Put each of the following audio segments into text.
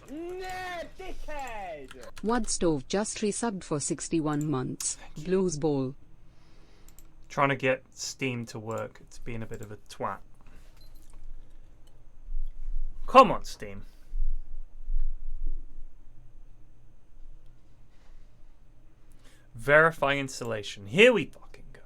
Nah, dickhead! Wad Stove just resubbed for 61 months. Blues Bowl. Trying to get Steam to work. It's being a bit of a twat. Come on, Steam. Verify installation. Here we fucking go.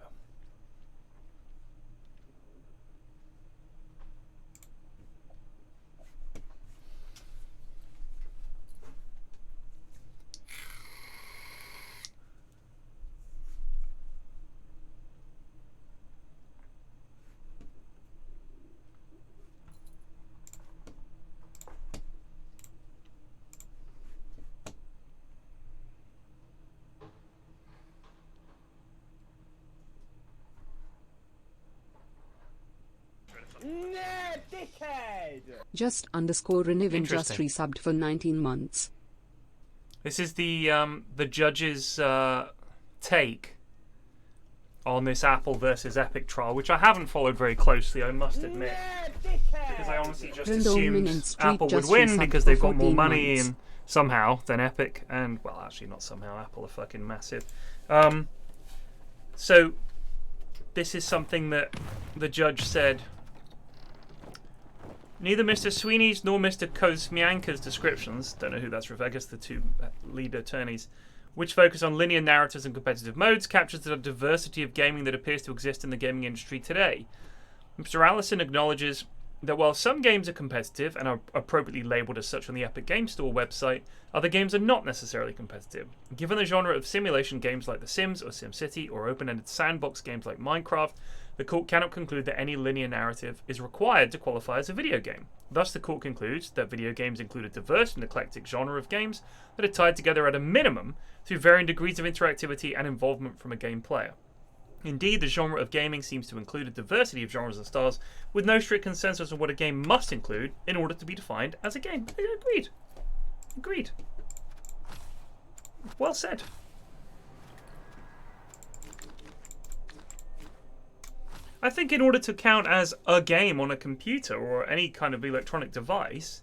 Nah, dickhead! Just underscore Renivin just Interesting. resubbed for 19 months. This is the judge's take on this Apple versus Epic trial, which I haven't followed very closely, I must admit, Nah, dickhead! because I honestly just Random and assumed Street Apple would just win resubbed because for they've got more 14 money months. and somehow than Epic, and well, actually not somehow. Apple are fucking massive. So this is something that the judge said. Neither Mr. Sweeney's nor Mr. Kosmianka's descriptions, don't know who that's referring, I guess the two lead attorneys, which focus on linear narratives and competitive modes, captures the diversity of gaming that appears to exist in the gaming industry today. Mr. Allison acknowledges that while some games are competitive and are appropriately labelled as such on the Epic Game Store website, other games are not necessarily competitive. Given the genre of simulation games like The Sims or SimCity or open-ended sandbox games like Minecraft, the court cannot conclude that any linear narrative is required to qualify as a video game. Thus, the court concludes that video games include a diverse and eclectic genre of games that are tied together at a minimum through varying degrees of interactivity and involvement from a game player. Indeed, the genre of gaming seems to include a diversity of genres and styles, with no strict consensus on what a game must include in order to be defined as a game. Agreed. Agreed. Well said. I think in order to count as a game on a computer or any kind of electronic device,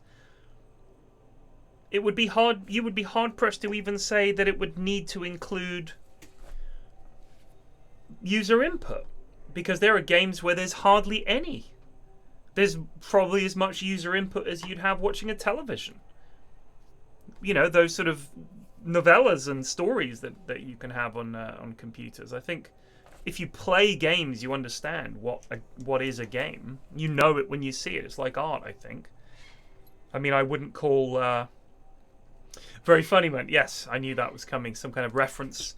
it would be hard. You would be hard pressed to even say that it would need to include user input, because there are games where there's hardly any. There's probably as much user input as you'd have watching a television. You know, those sort of novellas and stories that you can have on computers. I think if you play games, you understand what is a game. You know it when you see it. It's like art, I think. I mean, I wouldn't call... Very funny, man. Yes, I knew that was coming. Some kind of reference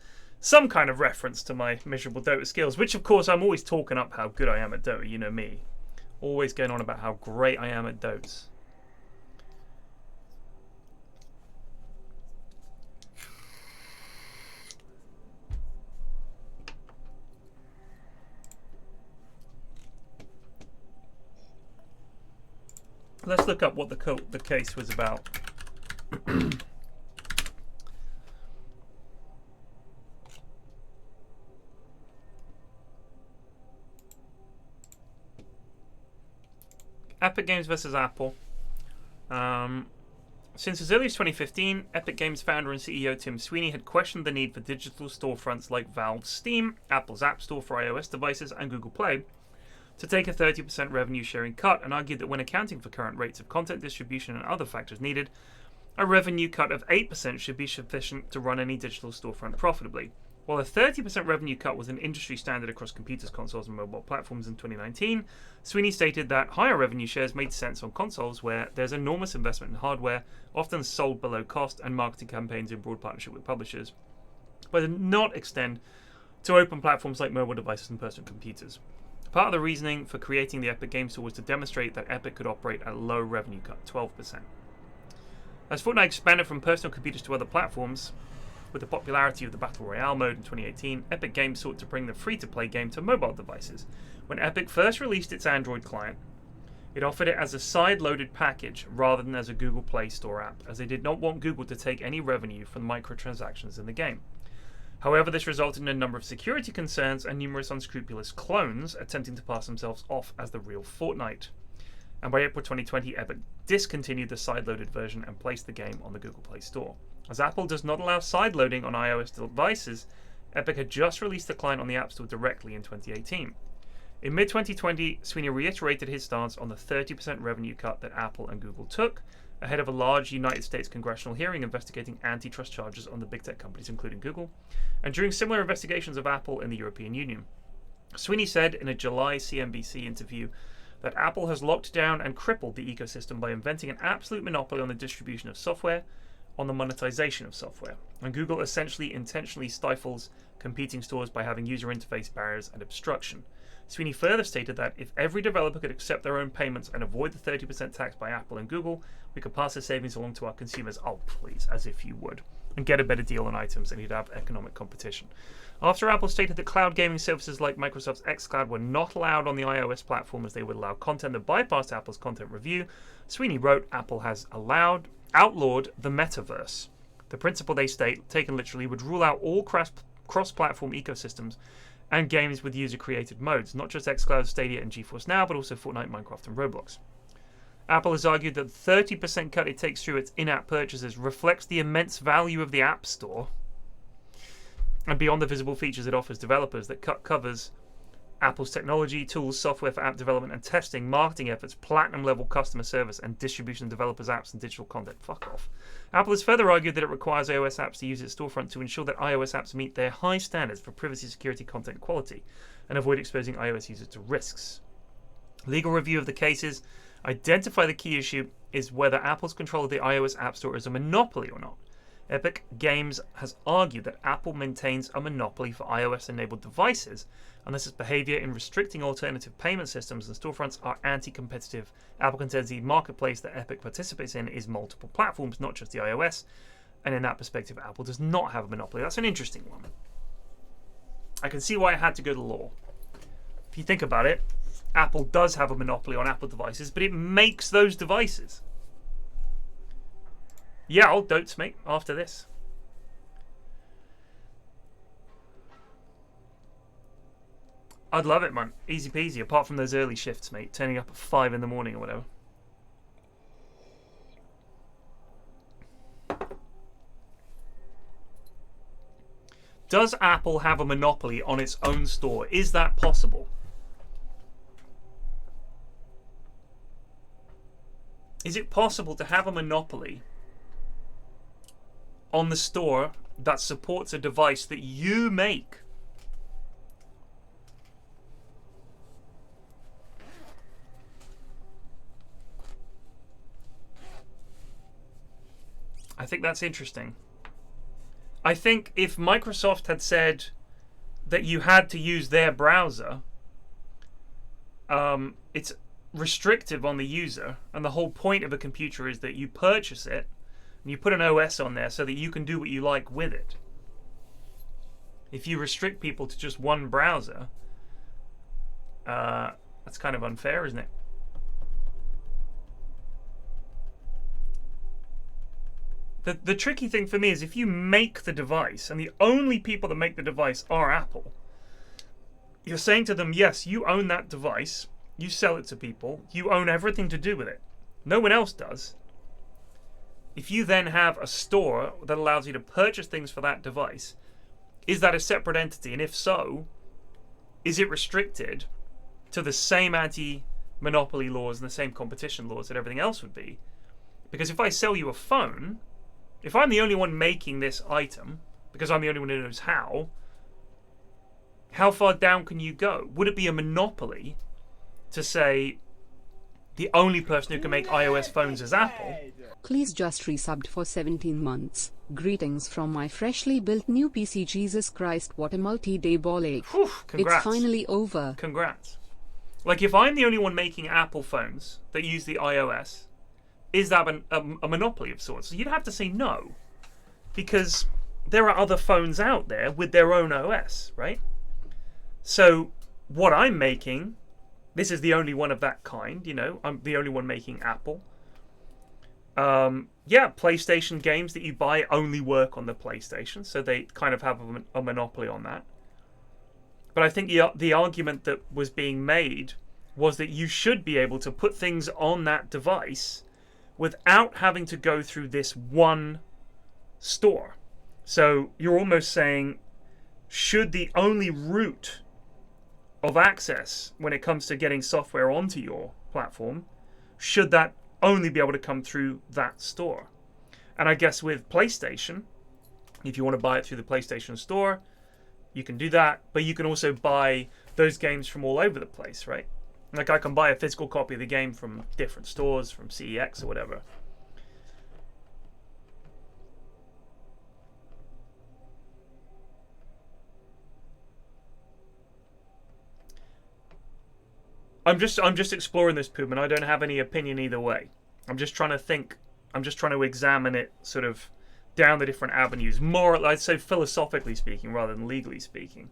to my miserable Dota skills, which, of course, I'm always talking up how good I am at Dota. You know me. Always going on about how great I am at Dotas. Let's look up what the case was about. Epic Games versus Apple. Since as early as 2015, Epic Games founder and CEO Tim Sweeney had questioned the need for digital storefronts like Valve's Steam, Apple's App Store for iOS devices, and Google Play to take a 30% revenue sharing cut, and argued that when accounting for current rates of content distribution and other factors needed, a revenue cut of 8% should be sufficient to run any digital storefront profitably. While a 30% revenue cut was an industry standard across computers, consoles, and mobile platforms in 2019, Sweeney stated that higher revenue shares made sense on consoles where there's enormous investment in hardware, often sold below cost, and marketing campaigns in broad partnership with publishers, but did not extend to open platforms like mobile devices and personal computers. Part of the reasoning for creating the Epic Game Store was to demonstrate that Epic could operate at a low revenue cut, 12%. As Fortnite expanded from personal computers to other platforms, with the popularity of the Battle Royale mode in 2018, Epic Games sought to bring the free-to-play game to mobile devices. When Epic first released its Android client, it offered it as a side-loaded package rather than as a Google Play Store app, as they did not want Google to take any revenue from microtransactions in the game. However, this resulted in a number of security concerns and numerous unscrupulous clones attempting to pass themselves off as the real Fortnite. And by April 2020, Epic discontinued the side-loaded version and placed the game on the Google Play Store. As Apple does not allow side-loading on iOS devices, Epic had just released the client on the App Store directly in 2018. In mid-2020, Sweeney reiterated his stance on the 30% revenue cut that Apple and Google took, ahead of a large United States congressional hearing investigating antitrust charges on the big tech companies, including Google, and during similar investigations of Apple in the European Union. Sweeney said in a July CNBC interview that Apple has locked down and crippled the ecosystem by inventing an absolute monopoly on the distribution of software, on the monetization of software. And Google essentially intentionally stifles competing stores by having user interface barriers and obstruction. Sweeney further stated that if every developer could accept their own payments and avoid the 30% tax by Apple and Google, we could pass the savings along to our consumers. Oh, please, as if you would. And get a better deal on items, and you'd have economic competition. After Apple stated that cloud gaming services like Microsoft's xCloud were not allowed on the iOS platform as they would allow content that bypassed Apple's content review, Sweeney wrote, Apple has outlawed the metaverse. The principle, they state, taken literally, would rule out all cross-platform ecosystems and games with user-created modes, not just xCloud, Stadia, and GeForce Now, but also Fortnite, Minecraft, and Roblox. Apple has argued that the 30% cut it takes through its in-app purchases reflects the immense value of the App Store, and beyond the visible features it offers developers, that cut covers Apple's technology, tools, software for app development and testing, marketing efforts, platinum-level customer service, and distribution of developers' apps and digital content. Fuck off. Apple has further argued that it requires iOS apps to use its storefront to ensure that iOS apps meet their high standards for privacy, security, content quality, and avoid exposing iOS users to risks. Legal review of the cases identify the key issue is whether Apple's control of the iOS App Store is a monopoly or not. Epic Games has argued that Apple maintains a monopoly for iOS-enabled devices, and this is behavior in restricting alternative payment systems and storefronts are anti-competitive. Apple contends the marketplace that Epic participates in is multiple platforms, not just the iOS, and in that perspective, Apple does not have a monopoly. That's an interesting one. I can see why it had to go to law. If you think about it, Apple does have a monopoly on Apple devices, but it makes those devices. Yeah, I'll dotes, mate, after this. I'd love it, man. Easy peasy, apart from those early shifts, mate. Turning up at 5 in the morning or whatever. Does Apple have a monopoly on its own store? Is that possible? Is it possible to have a monopoly on the store that supports a device that you make? I think that's interesting. I think if Microsoft had said that you had to use their browser, it's restrictive on the user, and the whole point of a computer is that you purchase it and you put an OS on there so that you can do what you like with it. If you restrict people to just one browser, that's kind of unfair, isn't it? The tricky thing for me is if you make the device and the only people that make the device are Apple, you're saying to them, yes, you own that device, you sell it to people, you own everything to do with it. No one else does. If you then have a store that allows you to purchase things for that device, is that a separate entity? And if so, is it restricted to the same anti-monopoly laws and the same competition laws that everything else would be? Because if I sell you a phone, if I'm the only one making this item, because I'm the only one who knows how far down can you go? Would it be a monopoly to say the only person who can make iOS phones is Apple? Please just resubbed for 17 months. Greetings from my freshly built new PC. Jesus Christ, what a multi-day ball ache. Whew, congrats. It's finally over. Congrats. Like, if I'm the only one making Apple phones that use the iOS, is that a monopoly of sorts? So you'd have to say no, because there are other phones out there with their own OS, right? So what I'm making, this is the only one of that kind, you know, I'm the only one making Apple. Yeah, PlayStation games that you buy only work on the PlayStation, so they kind of have a monopoly on that. But I think the argument that was being made was that you should be able to put things on that device without having to go through this one store. So you're almost saying, should the only route of access when it comes to getting software onto your platform, should that only be able to come through that store? And I guess with PlayStation, if you want to buy it through the PlayStation Store, you can do that, but you can also buy those games from all over the place, right? Like I can buy a physical copy of the game from different stores, from CEX or whatever. I'm just exploring this, Poom, and I don't have any opinion either way. I'm just trying to think. I'm just trying to examine it sort of down the different avenues. More, I'd say, philosophically speaking, rather than legally speaking.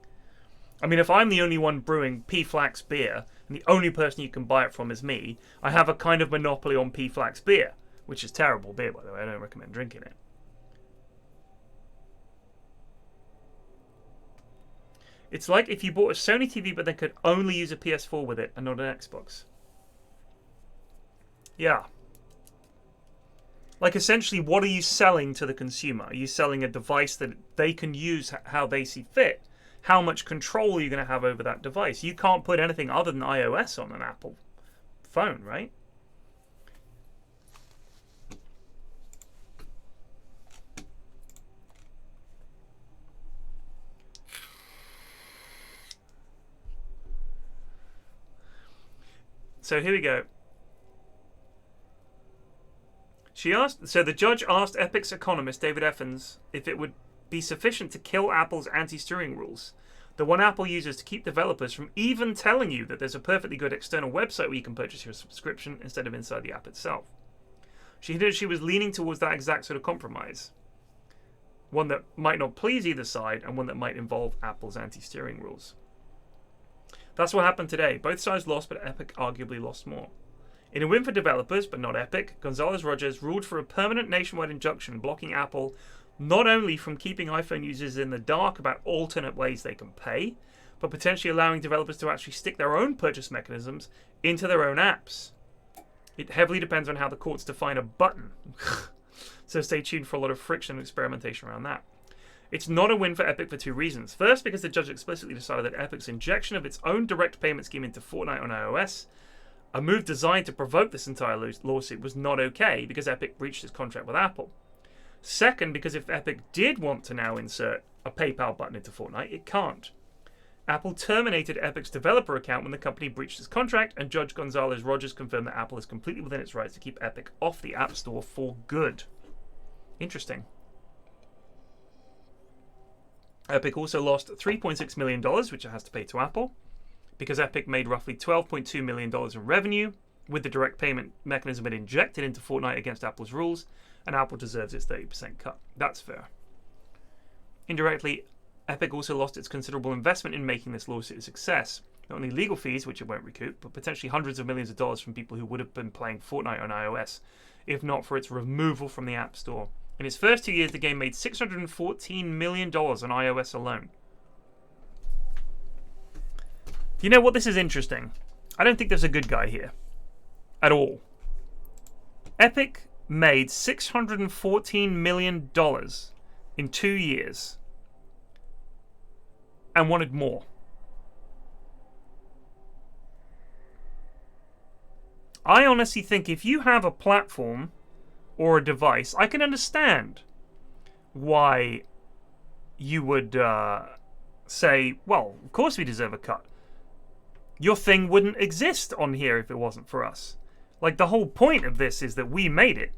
I mean, if I'm the only one brewing PFlax beer, and the only person you can buy it from is me, I have a kind of monopoly on PFlax beer, which is terrible beer, by the way. I don't recommend drinking it. It's like if you bought a Sony TV but then could only use a PS4 with it and not an Xbox. Yeah. Like essentially, what are you selling to the consumer? Are you selling a device that they can use how they see fit? How much control are you going to have over that device? You can't put anything other than iOS on an Apple phone, right? So here we go. So the judge asked Epic's economist, David Effens, if it would be sufficient to kill Apple's anti-steering rules, the one Apple uses to keep developers from even telling you that there's a perfectly good external website where you can purchase your subscription instead of inside the app itself. She hinted she was leaning towards that exact sort of compromise. One that might not please either side and one that might involve Apple's anti-steering rules. That's what happened today. Both sides lost, but Epic arguably lost more. In a win for developers, but not Epic, Gonzalez-Rogers ruled for a permanent nationwide injunction blocking Apple not only from keeping iPhone users in the dark about alternate ways they can pay, but potentially allowing developers to actually stick their own purchase mechanisms into their own apps. It heavily depends on how the courts define a button. So stay tuned for a lot of friction and experimentation around that. It's not a win for Epic for two reasons. First, because the judge explicitly decided that Epic's injection of its own direct payment scheme into Fortnite on iOS, a move designed to provoke this entire lawsuit, was not okay because Epic breached its contract with Apple. Second, because if Epic did want to now insert a PayPal button into Fortnite, it can't. Apple terminated Epic's developer account when the company breached its contract, and Judge Gonzalez-Rogers confirmed that Apple is completely within its rights to keep Epic off the App Store for good. Interesting. Epic also lost $3.6 million, which it has to pay to Apple, because Epic made roughly $12.2 million in revenue with the direct payment mechanism it injected into Fortnite against Apple's rules, and Apple deserves its 30% cut. That's fair. Indirectly, Epic also lost its considerable investment in making this lawsuit a success. Not only legal fees, which it won't recoup, but potentially hundreds of millions of dollars from people who would have been playing Fortnite on iOS, if not for its removal from the App Store. In its first 2 years, the game made $614 million on iOS alone. You know what? This is interesting. I don't think there's a good guy here. At all. Epic made $614 million in 2 years. And wanted more. I honestly think if you have a platform or a device, I can understand why you would say, well, of course we deserve a cut. Your thing wouldn't exist on here if it wasn't for us. Like, the whole point of this is that we made it,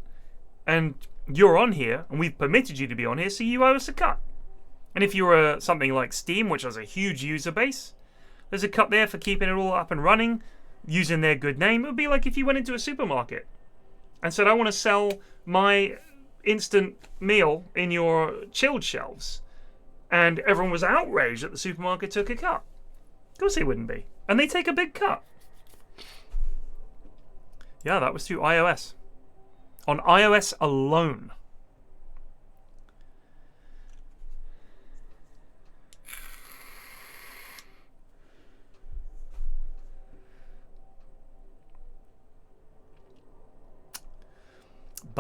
and you're on here, and we've permitted you to be on here, so you owe us a cut. And if you're something like Steam, which has a huge user base, there's a cut there for keeping it all up and running, using their good name. It would be like if you went into a supermarket and said, I want to sell my instant meal in your chilled shelves. And everyone was outraged that the supermarket took a cut. Of course they wouldn't be. And they take a big cut. Yeah, that was through iOS. On iOS alone.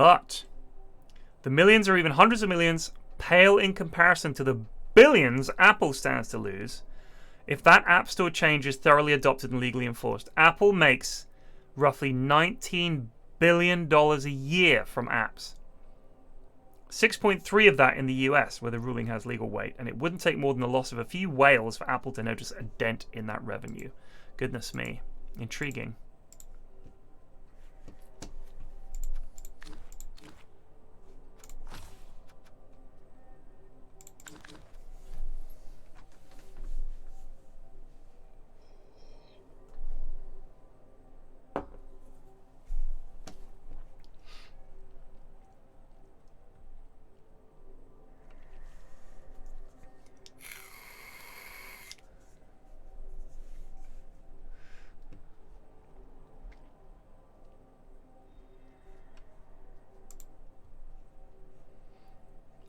But the millions or even hundreds of millions pale in comparison to the billions Apple stands to lose if that App Store change is thoroughly adopted and legally enforced. Apple makes roughly $19 billion a year from apps. 6.3 of that in the US, where the ruling has legal weight, and it wouldn't take more than the loss of a few whales for Apple to notice a dent in that revenue. Goodness me. Intriguing.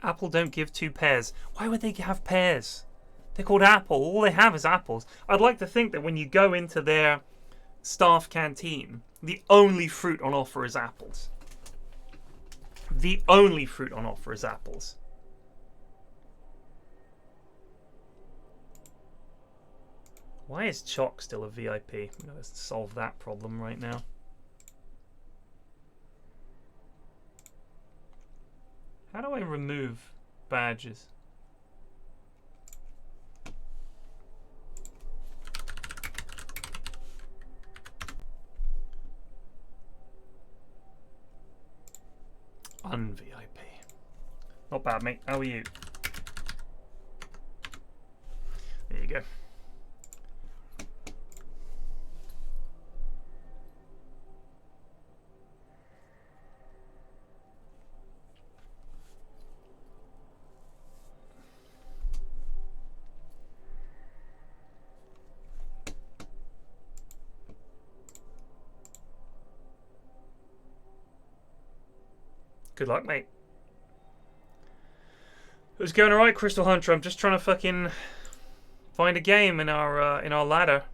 Apple don't give two pairs. Why would they have pears? They're called Apple. All they have is apples. I'd like to think that when you go into their staff canteen, the only fruit on offer is apples. The only fruit on offer is apples. Why is chalk still a VIP? I'm going to solve that problem right now. How do I remove badges? Un-VIP. Not bad, mate. How are you? There you go. Good luck, mate. It was going alright, Crystal Hunter. I'm just trying to fucking find a game in our ladder.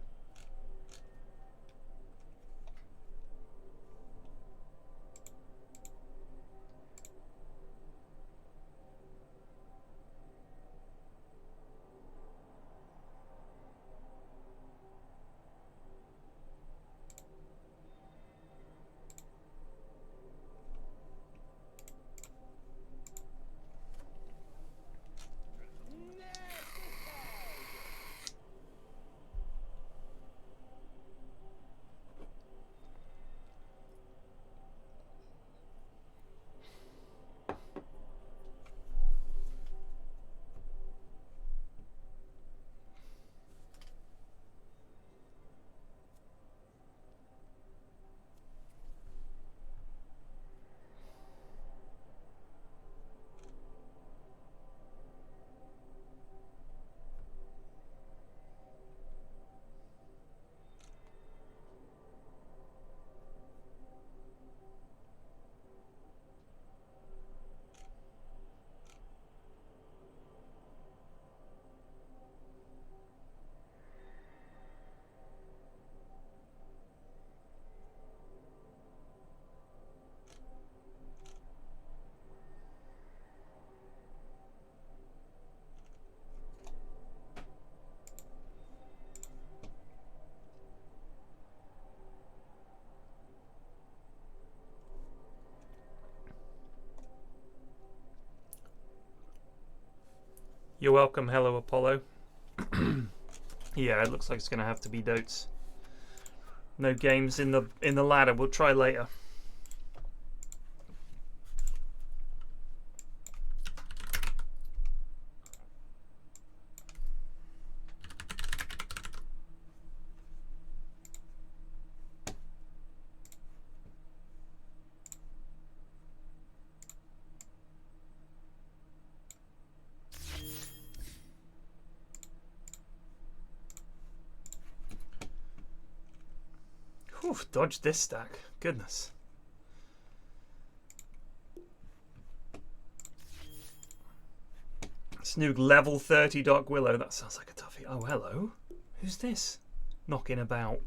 You're welcome. Hello, Apollo. Yeah, it looks like it's going to have to be Dotes. No games in the ladder. We'll try later. Whew, dodged this stack. Goodness. Snoog level 30 Dark Willow. That sounds like a toughie. Oh, hello. Who's this? Knocking about.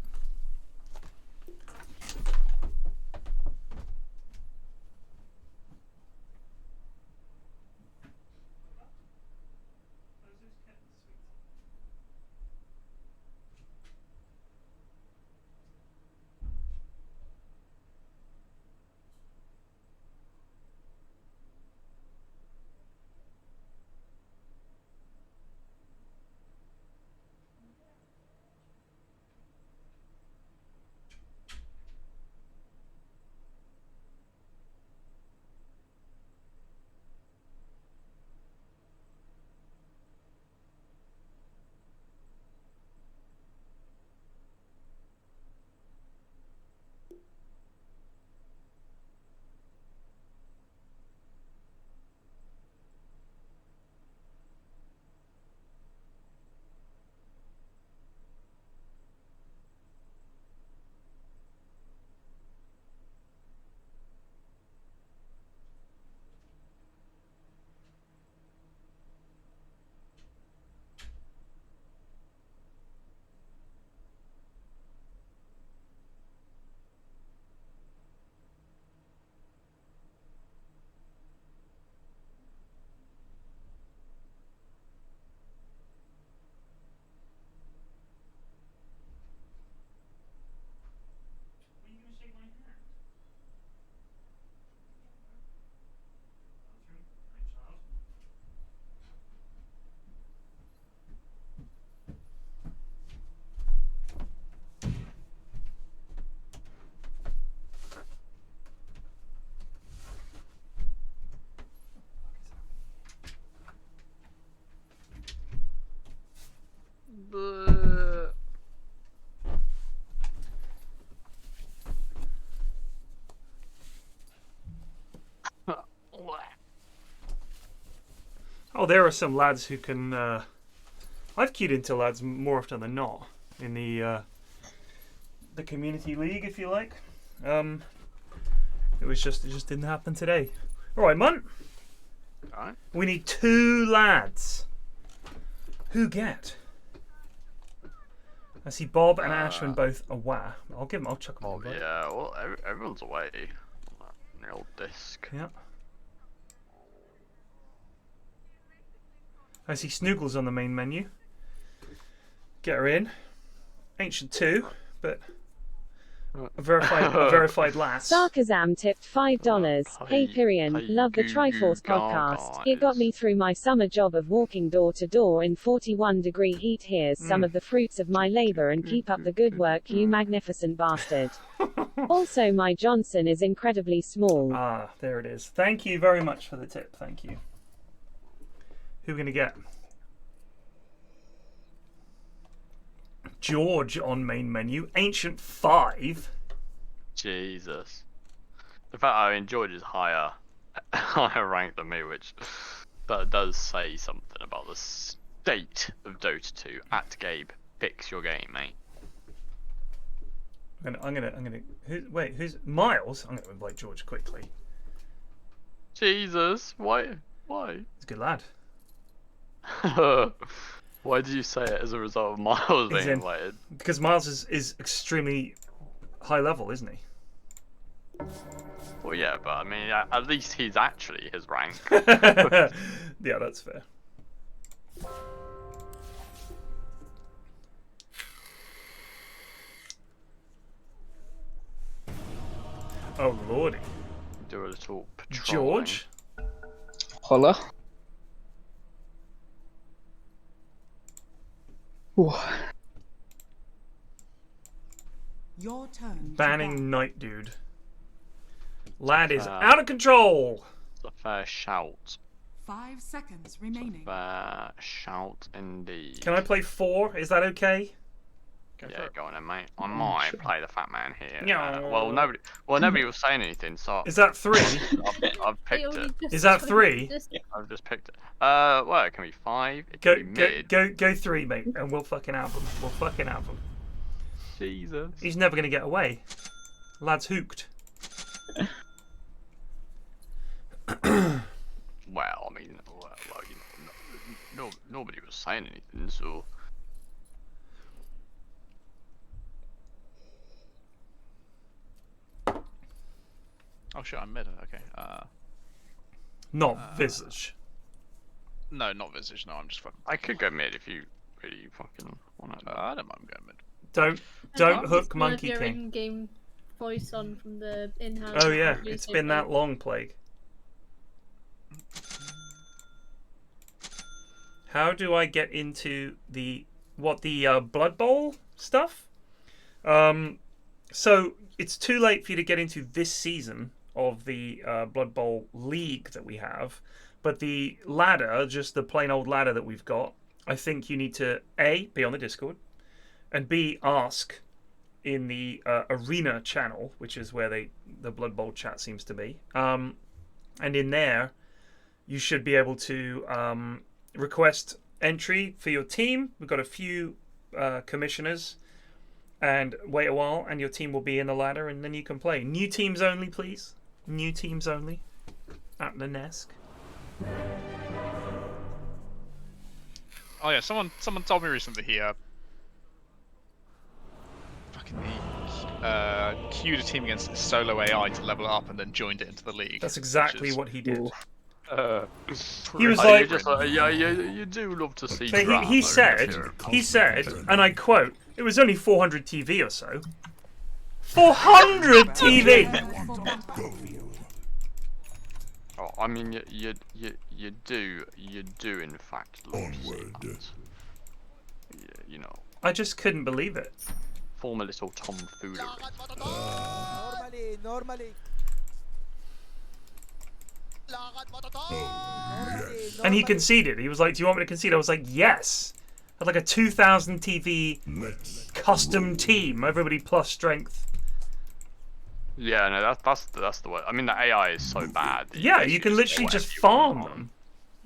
Oh, there are some lads who can. I've queued into lads more often than not in the community league, if you like. It just didn't happen today. All right, Munt. All right. We need 2 lads. Who get? I see Bob and Ashman both away. I'll give them. I'll chuck them. Oh, yeah, well, everyone's away on the old disc. Yeah. I see Snoogles on the main menu. Get her in. Ancient 2, but a verified lass. Sarkazam tipped $5. Hey Pyrian, love the Triforce podcast. It got me through my summer job of walking door to door in 41-degree heat. Here's some of the fruits of my labor, and keep up the good work, you magnificent bastard. Also, my Johnson is incredibly small. Ah, there it is. Thank you very much for the tip. Thank you. Who are we going to get? George on main menu. Ancient 5. Jesus. The fact I mean George is higher rank than me, which that does say something about the state of Dota 2. At Gabe, fix your game, mate. I'm gonna. Who's Miles? I'm gonna invite George quickly. Jesus, why? He's a good lad. Why did you say it as a result of Miles being invited? Because Miles is extremely high level, isn't he? Well, yeah, but I mean, at least he's actually his rank. Yeah, that's fair. Oh lordy. Do a little patrolling. George? Hola. Your turn. Banning Night Dude. Lad is out of control! It's a fair shout. 5 seconds remaining. Fair shout indeed. Can I play 4? Is that okay? Yeah, go on then, mate. I might play the fat man here. No. Nobody was saying anything, so Is that 3? I've picked it. Is that 3? I've just picked it. Well, it can be 5. It can be mid. Go 3, mate, and we'll fucking have them. We'll fucking have them. Jesus. He's never gonna get away. Lad's hooked. Well, I mean, nobody was saying anything, so. Oh shit, I'm mid. Okay. Not Visage. No, not Visage. No, I'm just fucking. I could go mid if you really fucking want to. I don't mind going mid. Don't hook Monkey your King. in-game voice on from the in-house. Oh yeah, it's been that long, Plague. How do I get into the Blood Bowl stuff? So it's too late for you to get into this season of the Blood Bowl League that we have, but the ladder, just the plain old ladder that we've got, I think you need to A, be on the Discord, and B, ask in the arena channel, which is where the Blood Bowl chat seems to be. And in there, you should be able to request entry for your team. We've got a few commissioners, and wait a while, and your team will be in the ladder, and then you can play. New teams only, please. New teams only. At the Nesk. Oh yeah, someone told me recently here. Fucking queued a team against solo AI to level it up and then joined it into the league. That's exactly what he did. He was like, yeah, you do love to see. He said, and I quote, "It was only 400 TV or so." 400 TV. Oh, I mean, you do in fact love to see that. You know. I just couldn't believe it. Form a little tomfoolery. Normally. And he conceded. He was like, "Do you want me to concede?" I was like, "Yes." I had like a 2,000 TV custom team, everybody plus strength. Yeah, no, that's the way. I mean, the AI is so bad. Yeah, you can literally just farm them.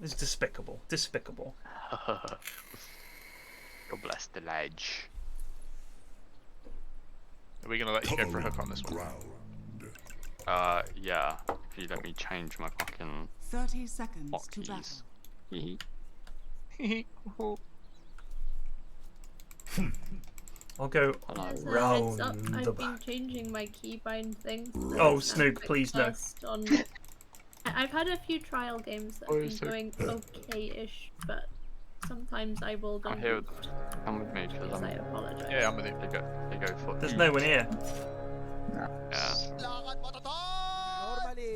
It's despicable. Despicable. God bless the ledge. Are we gonna let you go for a hook on this one? Yeah. If you let me change my fucking 30 seconds to battle. hotkeys. I'll go As a heads up, round the I've been back. changing my keybind things. Oh, I'm Snook, quick please no. first on... I've had a few trial games that have been going okay-ish, but sometimes I will go. I'm here. Come with me, because I apologize. Yeah, I'm with you. They go for. There's no one here. Yeah.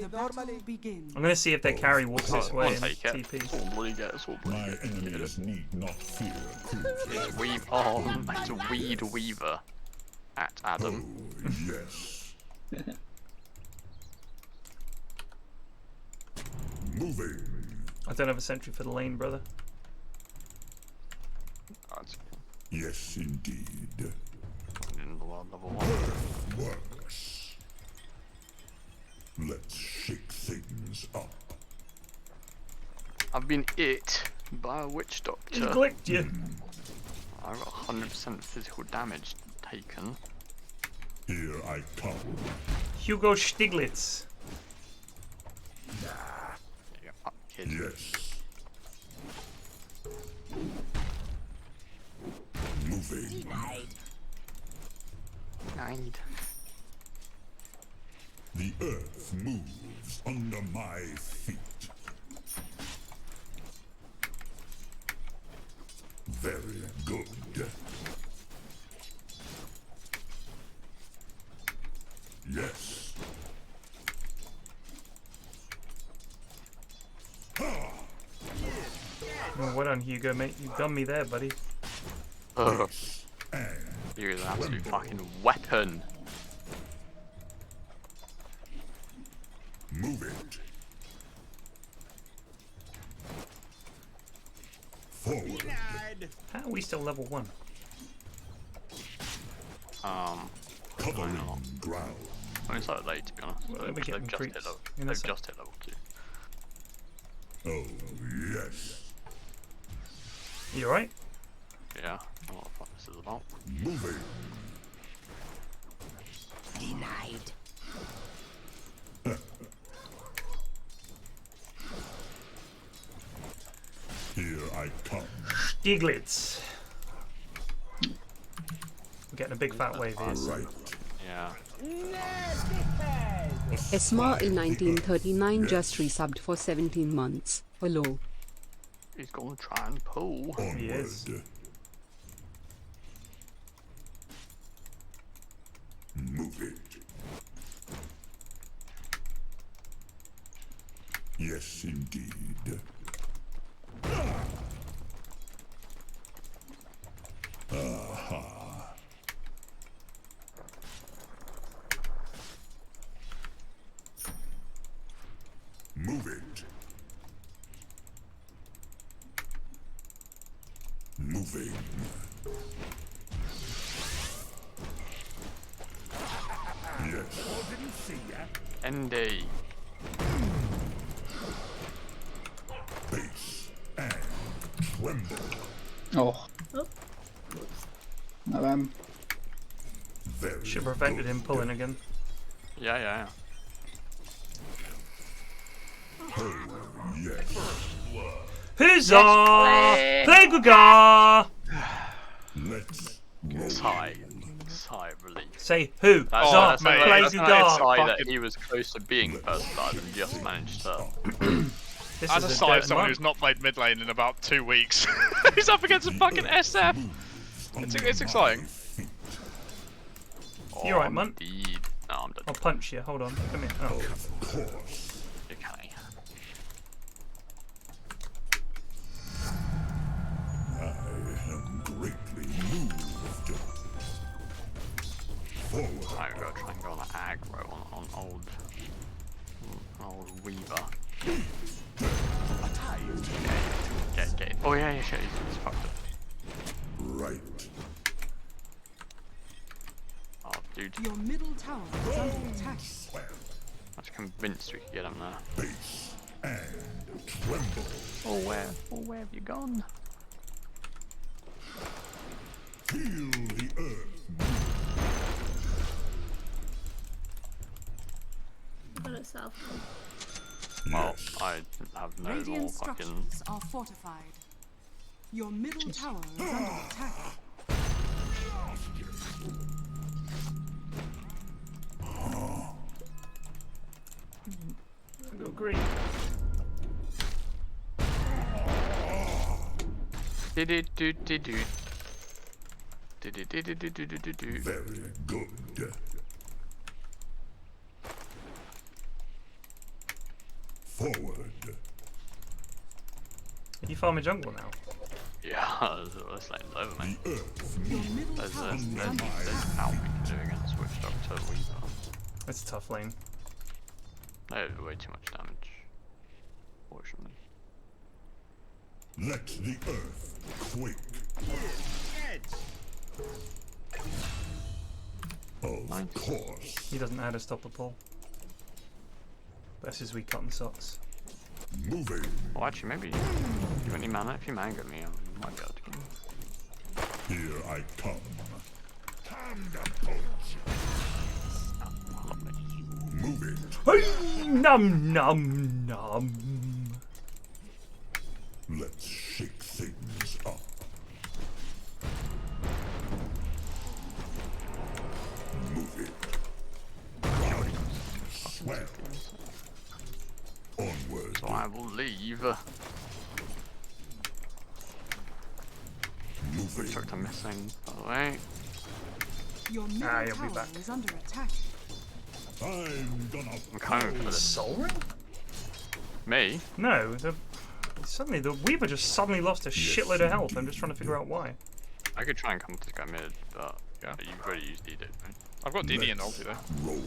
The battle begins. I'm gonna see if their carry walks this way and Take it. TP. That's all bloody get. That's all bloody My get. enemies need not fear It's Weave. Oh, it's a Weed Weaver. At Adam. Oh, yes. Moving. I don't have a sentry for the lane, brother. That's Yes, indeed. in the world level 1. Works. Let's shake things up. I've been hit by a witch He doctor. clicked you. I got 100% physical damage taken. Here I come. Hugo Stiglitz. Yeah, up, kid. Yes. Moving. Need. The earth moves under my feet. Very good. Yes. Oh, well done, Hugo, mate. You've done me there, buddy. Ugh. And You're an absolute fucking weapon. move it. Forward. How are we still level 1? Covering ground. I mean, it's like late to be honest. Well, we're They've getting just hit creeps level. in a They've sec. just hit level 2. Oh, yes. You alright? Yeah. I don't know what the fuck this is about. Moving. Denied. Here I come. Stiglitz. We're getting a big fat wave here. So. Right. Yeah. Esma in 1939 just resubbed for 17 months. Hello. He's gonna try and pull. Onward. He is. Move it. Yes, indeed. Aha. Move it. Moving. Yes. ND. Face and tremble. Oh. Oh. No, Very Should have prevented good. him pulling again. Yeah. Oh, yes. Huzzah! Play Guga! Let's roll. Sigh of relief. Say who? Oh, Zah, that's mate, play that's Guga! not Sigh that fucking- he was close to being first blood and just managed to. This As a is side of dead someone month. who's not played mid lane in about 2 weeks, he's up against a fucking SF. It's exciting. You alright, Munt? Indeed. No, I'm dead. I'll punch you. Hold on. Come here. Oh. Of course. Okay. I am greatly moved. Forward. I'm gonna try and go on an aggro on old Weaver. Get it. Oh yeah, shit, he's fucked up. Right. Oh, dude, Your middle tower is under attack. Swell. I was convinced we could get him there. Base and tremble. Oh, where have you gone? Feel the earth Got it south. Well, I have no more Radiant fucking. structures are fortified. Your middle tower is under attack. Go green. Very good. Forward. You farming jungle now? Yeah, this lane's over, mate. The earth Your middle There's tower is under how we can do against Witch Doctor Weaver. It's a tough lane. They have way too much damage, fortunately. Let the earth quake. Of course. He doesn't know how to stop a pull. That's his weak cotton socks. Moving. Well, actually, maybe give any mana. If you mango me, I might be able to get him. Here I come. Lovely. Moving. Hey, num num num. Let's shake things up. Move it. Swell. Onward. So I will leave. Witch Moving. Doctor missing, by the way. Your middle Ah, he'll be tower back. is under attack. I'm gonna. I'm coming for this. Soul ring? Me? No, the Weaver just suddenly lost a shitload of health. I'm just trying to figure out why. I could try and come to this guy mid, but Yeah. you've already used DD, right? I've got DD and ulti though. Roll.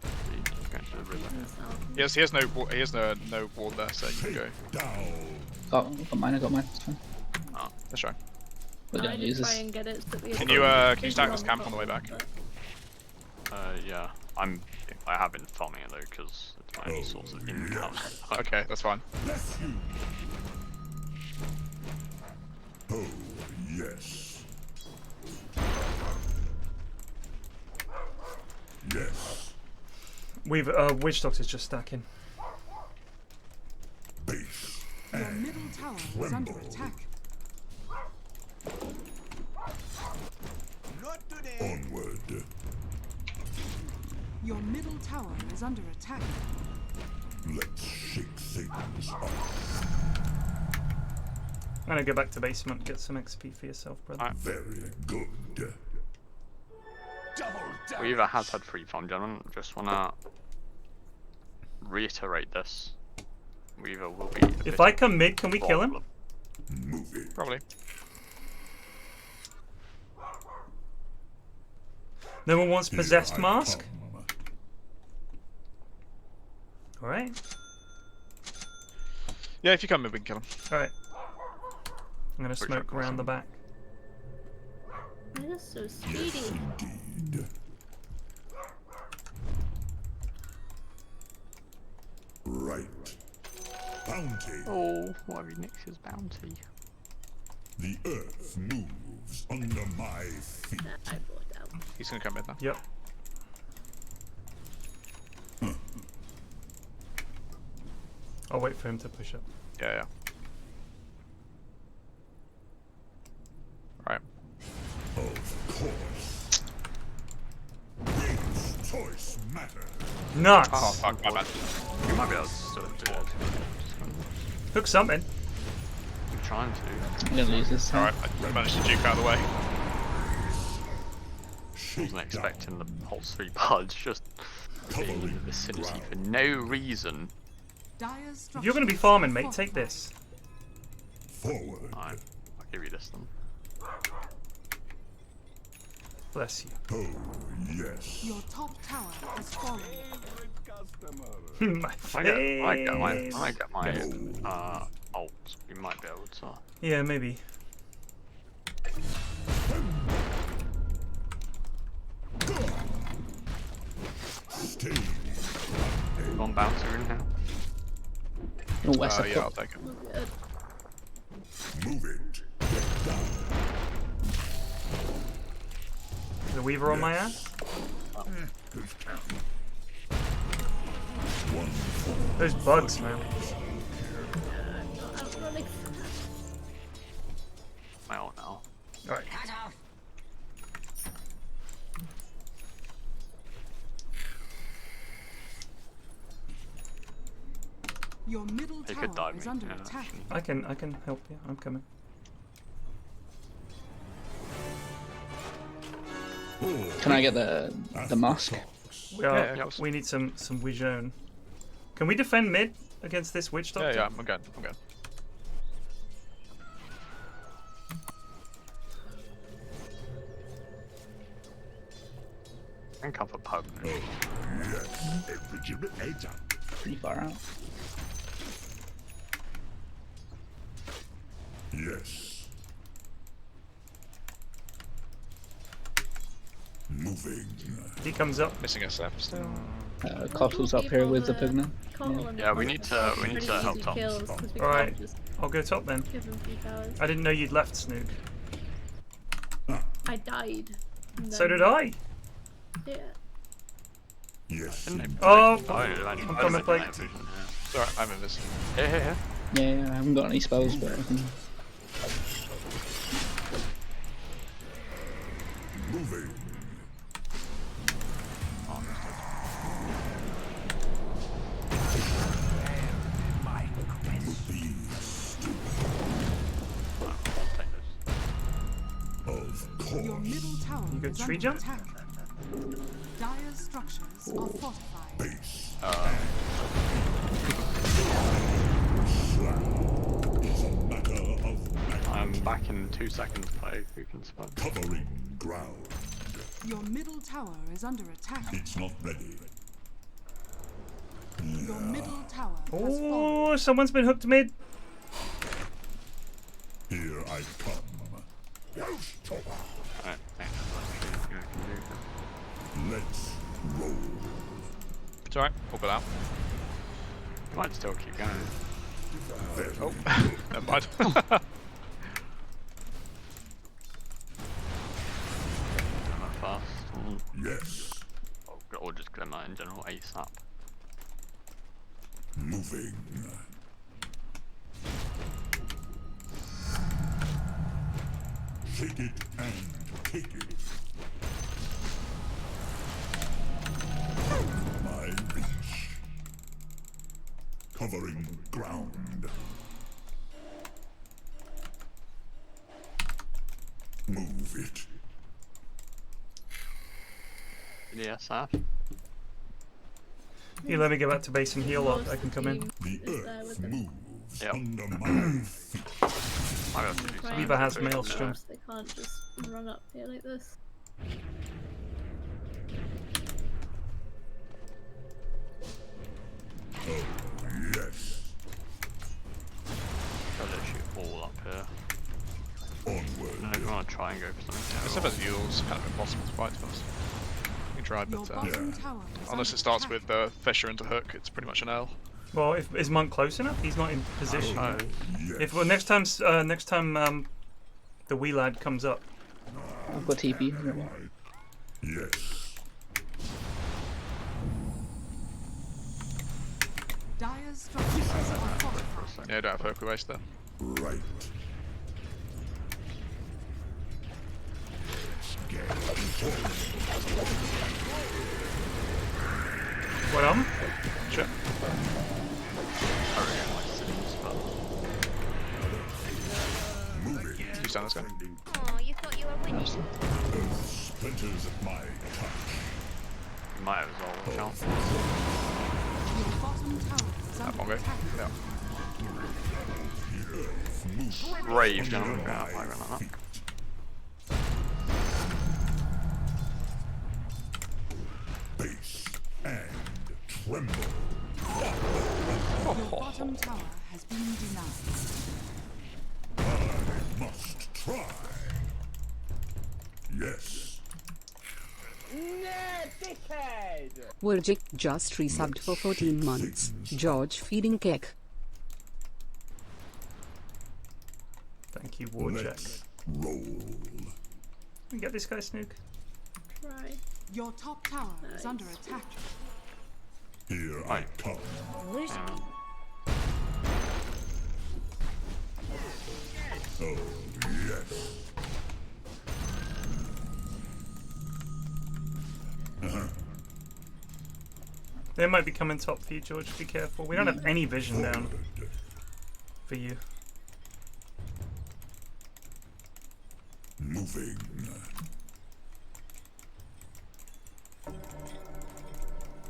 He's going to the river. Yes, he has no ward there, so you can go. Down. Got mine, I got mine. It's fine. Let's try. We I don't did use try this. and get it, but the Can other you stack this camp on the way back? Yeah, I have been farming it though because it's my only source of income. Okay, that's fine. Bless you. Oh, yes. Yes. Weaver, Witch Doctor's just stacking. Base. Your middle tower is under attack. Onward. Your middle tower is under attack. Let's shake things up. I'm gonna go back to basement, get some XP for yourself, brother. Very good. Weaver has had free farm, gentlemen. Just wanna reiterate this. Weaver will be. If I come mid, can we kill him? Move it. Probably. No one wants possessed Here I mask? come. Alright. Yeah, if you come in, we can kill him. Alright. I'm gonna smoke Doctor around the back. That is so speedy. Indeed. Right. Bounty. Oh, why have you nicked his bounty? The earth moves under my feet. I brought down. He's gonna come in now. Yep. I'll wait for him to push up. Yeah. Right. Of course. Which choice matters? Nuts! Oh fuck, my bad. You might be able to still do it. Hook something. I'm trying to. I'm gonna lose this time. Alright, I managed to juke out of the way. Wasn't expecting the pulse 3 buds just being in the vicinity for no reason. Dyer's If you're gonna be structures farming, are mate, take this. Forward. I'll give you this then. Bless you. Oh, yes. Your top tower has fallen. My I get my face. ult. We might be able to. Yeah, maybe. Stay. Go on bouncer in here. Oh, West Yeah, I'll take it. Move it. The Weaver on my ass? Those bugs, man. I'm running. Well, now. Alright. Your middle He could tower dive is me. under Yeah, attack. I can help you. I'm coming. Can I get the mask? We need some vision. Can we defend mid against this witch doctor? Yeah, I'm going. I can cover pug. Pretty far out. Yes. Moving. He comes up. Missing SF still. Kottle's up here with the Pugna. Yeah, we need to help top. Alright, I'll go top then. I didn't know you'd left, Snook. I died. So did I. Yeah. Yes. Oh, I'm coming, Blake. Alright, I'm in this. Here. Yeah, I haven't got any spells, but I can... Moving. Your middle tower You good is tree under jump? attack. Dire's structures are fortified. Base. I'm back in 2 seconds. Who can spot? Covering ground. Your middle tower is under attack. It's not ready. Your middle tower has fallen. Oh, someone's been hooked mid. Here I come. Let's roll. It's alright, we'll go down. Might still keep going. Oh, never mind. Not fast. Yes. Or just glimmer in general ASAP. Moving. Shake it and take it. My reach. Covering ground. Move it. ESF. You let me get back to base and heal up. I can come in. The earth moves Yep. under my feet. I have to do something. Weaver has Maelstrom. They can't just run up here like this. Oh, yes. Gotta shoot all up here. Onward. No, you want to try and go for something. SF as Yule's kind of impossible to fight to us. You can try, Your but bottom tower is unless under it starts attack. with Fisher into Hook, it's pretty much an L. Well, is Monk close enough? He's not in position. Oh, If next time the wee lad comes up. I've got TP. Yes. Dire's structures are fortified. Yeah, don't have Hook, we waste that. Right. What Sure. Who's down this guy? Oh, you thought you were winning. Splinters at my touch. You might have as well. Your bottom tower is That under one go. attack. Yeah. Brave gentleman. Yeah, I run like that. Base and tremble. Your bottom tower has been denied. I must try. Yes. Nah, dickhead! Wurjik just resubbed for 14 months. George feeding cake. Thank you, Warjack. Let's roll. Can you get this guy, Snook? Try. Your top tower is under attack. Here I come. Oh, yes. They might be coming top for you, George. Be careful. We don't have any vision down for you. Moving.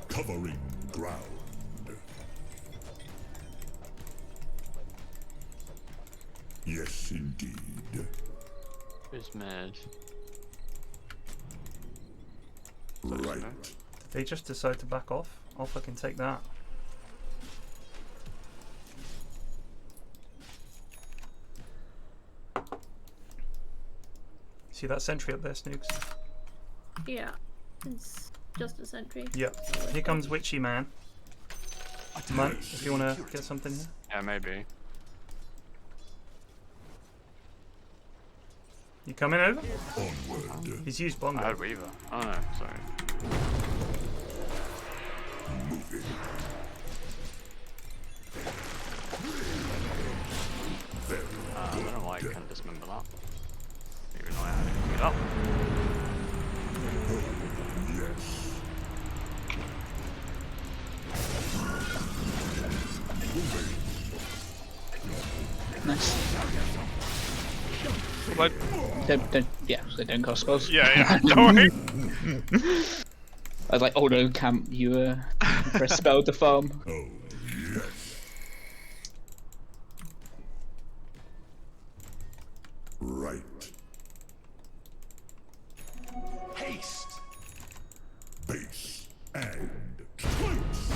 Covering ground. Yes, indeed. Who's mad? Right. Did they just decide to back off? I'll fucking take that. See that sentry up there, Snooks? Yeah, it's just a sentry. Yep. Here comes Witchy Man. Man, if you want to get something here. Yeah, maybe. You coming over? Onward. He's used Bongo. I had Weaver. Oh no, sorry. Moving. I don't know why I can't dismember that. Even though I had it queued up. Yes. Nice. What? Yeah, they don't cost spells. Yeah, don't worry. I was like, oh no, Camp, you press spell to farm. Oh, yes. Right. Haste. Base and close.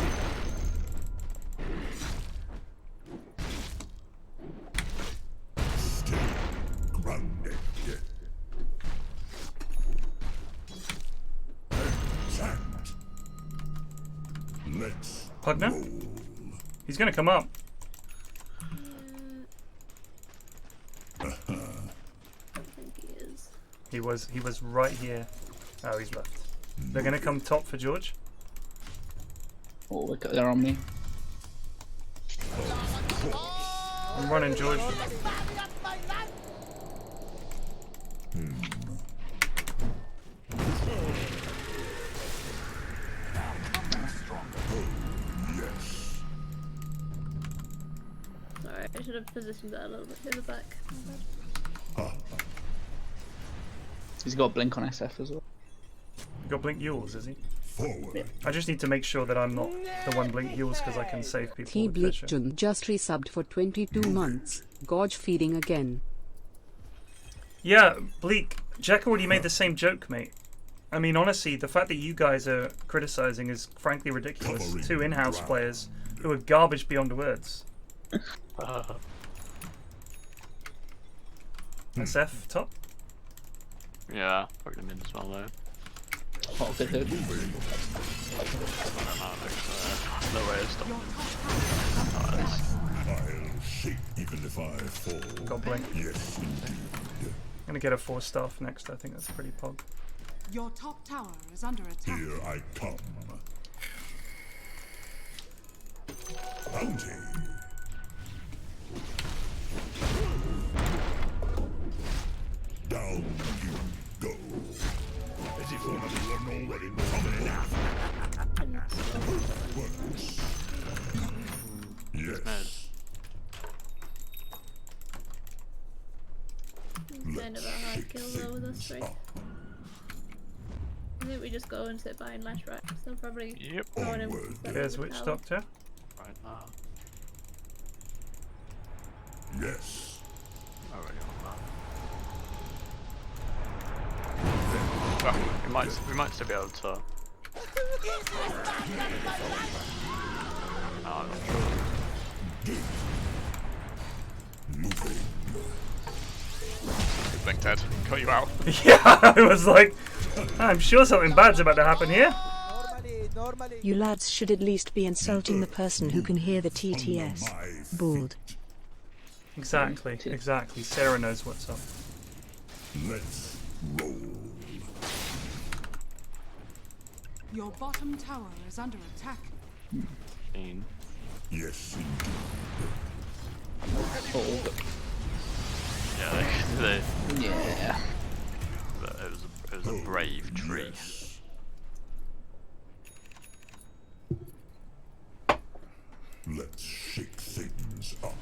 Stay grounded. Exact. Let's Pugner? roll. He's gonna come up. I think he is. He was right here. Oh, he's left. They're gonna come top for George. Oh, they're on me. I'm running, George. Yes. Sorry, I should have positioned that a little bit further back. He's got Blink on SF as well. You got Blink Yules, is he? Forward. I just need to make sure that I'm not the one Blink Yules because I can save people T with Bleak vision. Jun just resubbed for 22 months. Gorge feeding again. Yeah, Bleak. Jack already made the same joke, mate. I mean, honestly, the fact that you guys are criticizing is frankly ridiculous. Covering Two in-house ground. players who are garbage beyond words. SF top. Yeah, fuck them in as well though. Oh, good hit. I don't know, there's no way of stopping them. I'll shake even if I fall. Got Blink. Yes, indeed. I'm gonna get a 4-staff next. I think that's pretty pog. Your top tower is under attack. Here I come. Bounty. Down you go. As if one of you weren't already coming enough. Works. Yes. Kind of a hard kill though with us three. I think we just go and sit behind Lash Rack. So probably throwing him. There's Witch Doctor. Right, Yes. already on that. Well, we might still be able to. No, I'm not sure. Moving. Good blink, Ted. Cut you out. Yeah, I was like, I'm sure something bad's about to happen here. You lads should at least be insulting the person who can hear the TTS. Bald. Exactly, exactly. Sarah knows what's up. Let's roll. Your bottom tower is under attack. Yes, indeed. Yeah, Yeah. it was a brave tree. Yes. Let's shake things up.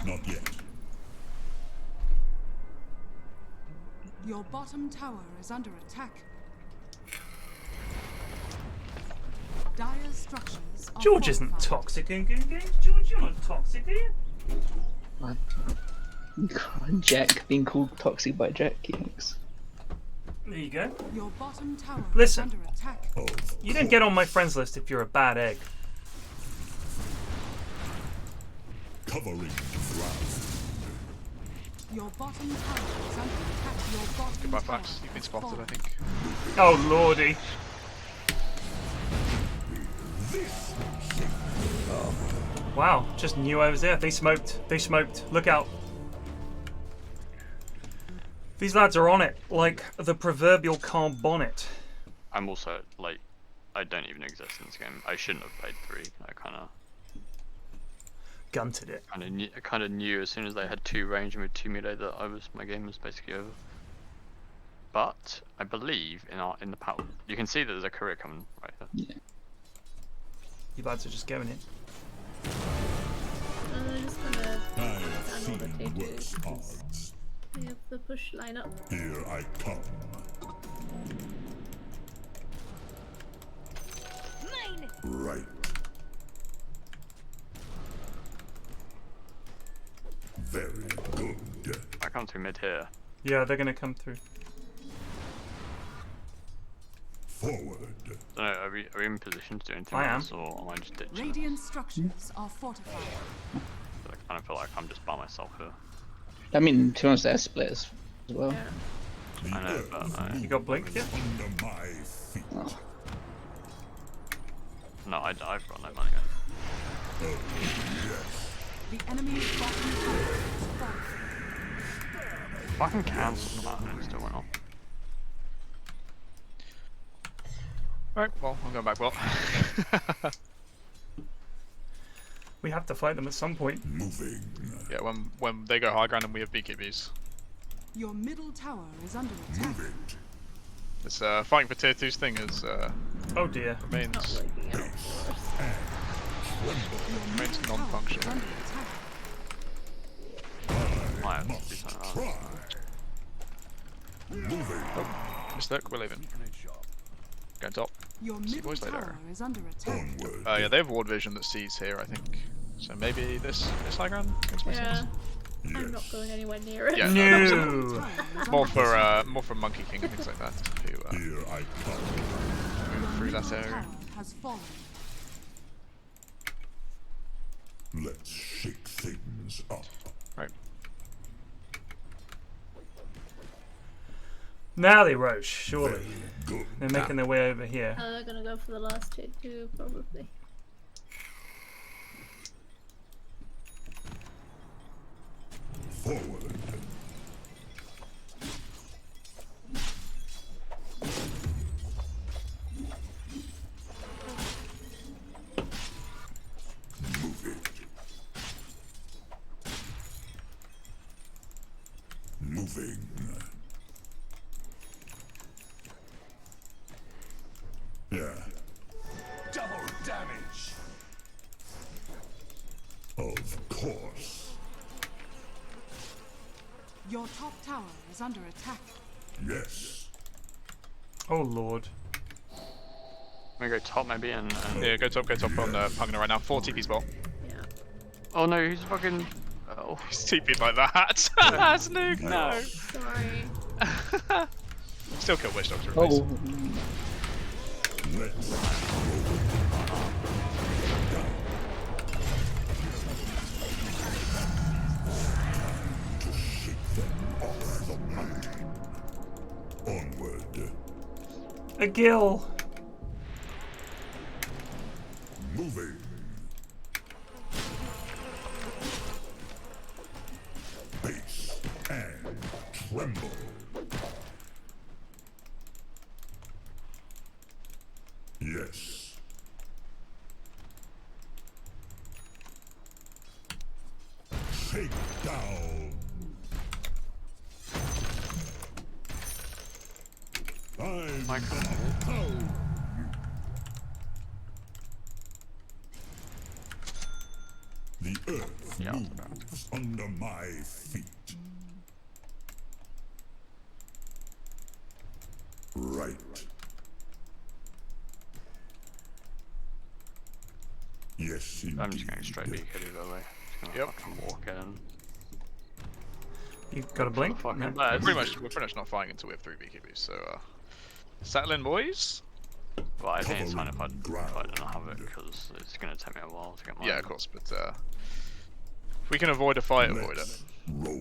Not yet. Your bottom tower is under attack. Dire structures are George isn't fortified. toxic in game games. George, you're not toxic, are you? Jack being called toxic by Jack. Yikes. There you go. Your bottom tower Listen. is under attack. You didn't get on my friends list if you're a bad egg. Covering ground. Your bottom tower is under attack. Your bottom Goodbye, tower Flax. You've been has spotted, I fallen. think. Oh lordy. Wow, just knew I was there. They smoked. They smoked. Look out. These lads are on it, like the proverbial car bonnet. I'm also like, I don't even exist in this game. I shouldn't have played 3. I kind of Gunted it. kind of knew as soon as they had 2 range and with 2 melee that my game was basically over. But I believe in the battle, you can see that there's a career coming right here. Yeah. You lads are just going in. I'm just gonna I've stand on the seen T2 worse because odds. we have the push line up. Here I come. Mine! Right. Very good. I come through mid here. Yeah, they're gonna come through. Forward. So are we in position to do anything I am. else, or am I just ditching? Radiant structures are fortified. I kind of feel like I'm just by myself here. I mean, to be honest, they're splits as well. Yeah. I know, but You got blinked yet? Under my feet. Oh. no, I've got no money yet. The enemy's bottom tower is fallen. If I can cancel that, and it still went off. Alright, well, I'm going back well. We have to fight them at some point. Moving. Yeah, when they go high ground and we have BKBs. Your middle tower is under attack. Move it. This fighting for tier 2's thing is Oh dear. Not remains working out for us. Your Remains middle tower non-functional. is under attack. I have to do something else. Try. Moving. Mistake, we're leaving. Going top. Your See you middle boys later. tower is under attack. Onward. Yeah, they have ward vision that sees here, I think. So maybe this high ground makes more Yeah. sense. I'm not going anywhere near it. Yeah, No. Tower is more under for Monkey King and things like that who Here I come. move through that middle area. tower has fallen. Let's shake things up. Right. Now they roach, surely. Very good. They're making their way over here. They're gonna go for the last hit too, probably. Forward. Move it. Moving. Yeah. Double damage. Of course. Your top tower is under attack. Yes. Oh lord. I'm gonna go top maybe and Yeah, go top on Pugna right now. 4 TP spot. Yeah. oh no, he's fucking. Oh, He's TP'd like that. Snook, no. Sorry. Still kill Witch Doctor. at least. Oh, Let's to shake them off the mountain. Onward. A gill. Moving. tremble. Yes. Shake down. I'm down. The earth moves under my feet. Right. Yes, indeed. I'm just going straight BKB by the way. Just gonna fucking walk in. You got a blink? Fucking we're pretty much not fighting until we have 3 BKBs, so settle in, boys. Well, I think it's fine if I don't have it, because it's going to take me a while to get mine. Yeah, of course, but if we can avoid a fight, avoid it. Roll.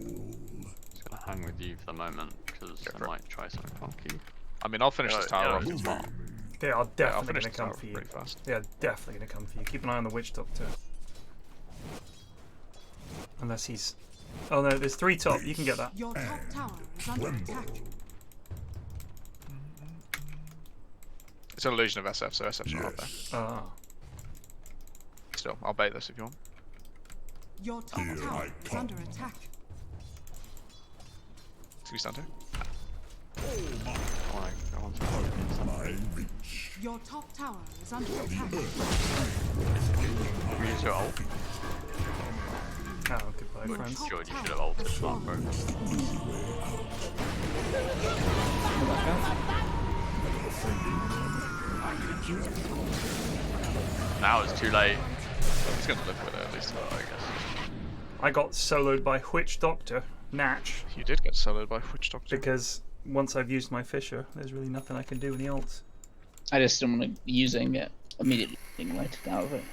Just going to hang with you for the moment, because I might try something funky. I mean, I'll finish this tower off as well. They are definitely finish going to this come tower for you. pretty fast. They are definitely going to come for you. Keep an eye on the Witch Doctor. Unless he's... Oh no, there's 3 top. You can get that. Your top tower is under attack. It's an illusion of SF, so SF's not up there. Ah. Still, I'll bait this if you want. Your top tower is under attack. Can we stand here? Your top tower is under attack. We need to ult. Oh, goodbye, friends. George, you should have ulted that, bro. Now it's too late. He's gonna live with it at least, I guess. I got soloed by Witch Doctor, Natch. You did get soloed by Witch Doctor. Because once I've used my Fisher, there's really nothing I can do with the ults. I just don't want to be using it immediately being lighted out of it.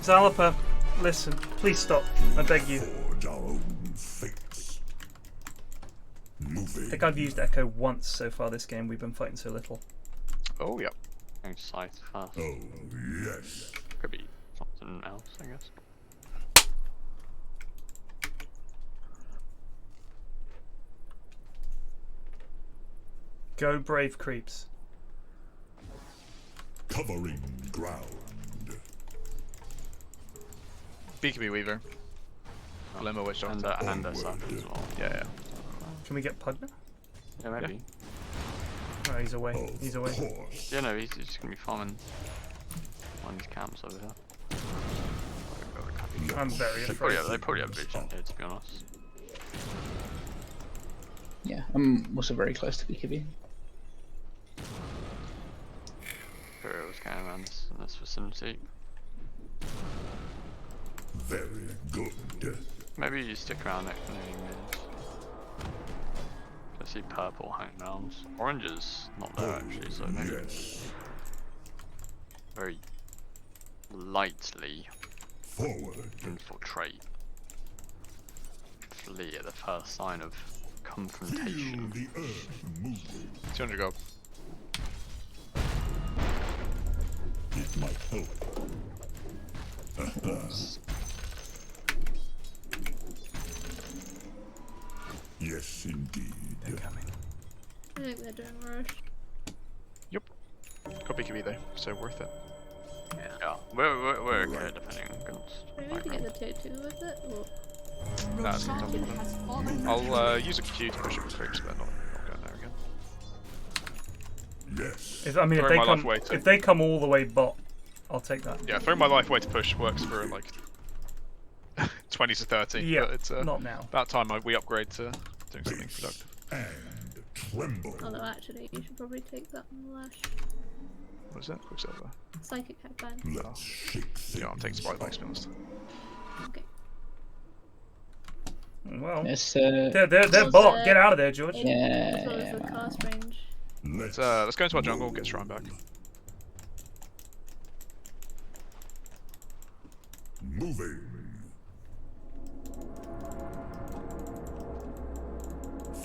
Zalapa, listen, please stop. I beg you. Forge our own fates. Moving. I think I've used Echo once so far this game. We've been fighting so little. Oh, yep. Going scythe first. Oh, yes. Could be something else, I guess. Go brave creeps. Covering ground. BKB Weaver. Glimmer Witch Doctor. And SF as well. Yeah. Can we get Pugna? Yeah, maybe. Oh, he's away. He's away. Yeah, no, he's just gonna be farming on these camps over here. I'm very afraid. They probably have vision here, to be honest. Yeah, I'm also very close to BKB. Imperial's going around in this vicinity. Very good. Maybe you stick around next to the mid. I see purple hanging around. Orange is not there actually, so maybe very lightly infiltrate. Flee at the first sign of confrontation. 200 gold. It might help. Yes, indeed. They're coming. I think they're doing rush. Yep. Got BKB though, so worth it. Yeah, we're okay defending against. Maybe we can get the 2-2 with it, or... Nah, it's gonna I'll use a Q to push it with creeps, but not going there again. Yes. If they come all the way bot, I'll take that. Yeah, throwing my life away to push works for like 20 to 30. Yeah, but it's not now. About time we upgrade to doing something productive. And tremble. Although actually, you should probably take that on the lash. What is that? Quicksilver. Psychic headband. Let's shake things. Yeah, I'm taking Sprite Bikes, to be honest. Okay. Well, It's, they're bot. Get out of there, George. As well as the cast range. Let's go into our jungle, get Shrine back. Moving.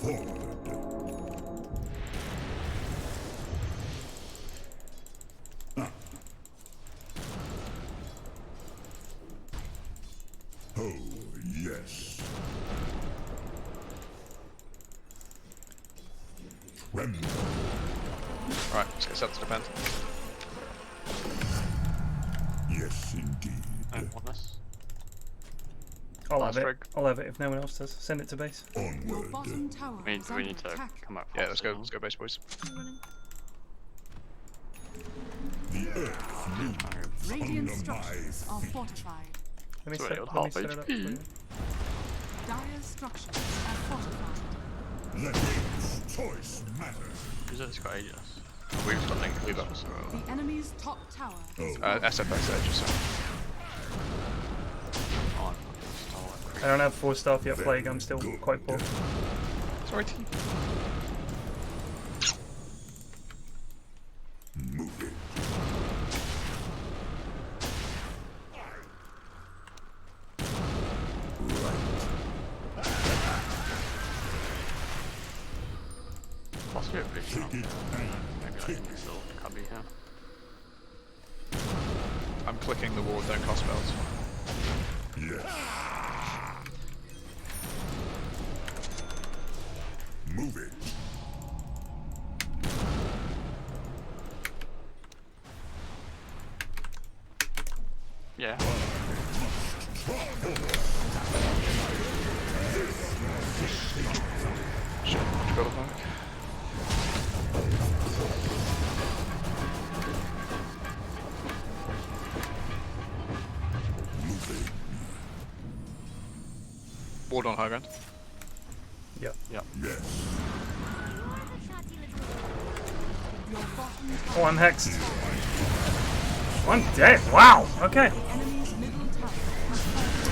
Forward. Yes. Remember. Right, let's get set to defend. Yes, indeed. I want this. I'll have it. I'll have it if no one else does. Send it to base. Your bottom tower We is need under to attack. come up. Yeah, let's go base, boys. The earth moves Radiant under my structures are feet. fortified. Let me Sorry, set, on let me half set it up for HP. you. Dire structures are fortified. Let its choice matter. Who's this got Aegis? We've got Link. We've got The enemy's top tower is SFX edge, so. I don't have 4 staff yet, Plague. I'm still quite poor. Sorry, team. Move it. Possibly a big one. Maybe I can still cubby here. I'm clicking the ward, don't cost spells. Yes. Move it. Yeah. Shit, much better back. Ward on high ground. Yep. Yep. Yes. Oh, I'm hexed. I'm dead. Wow. Okay.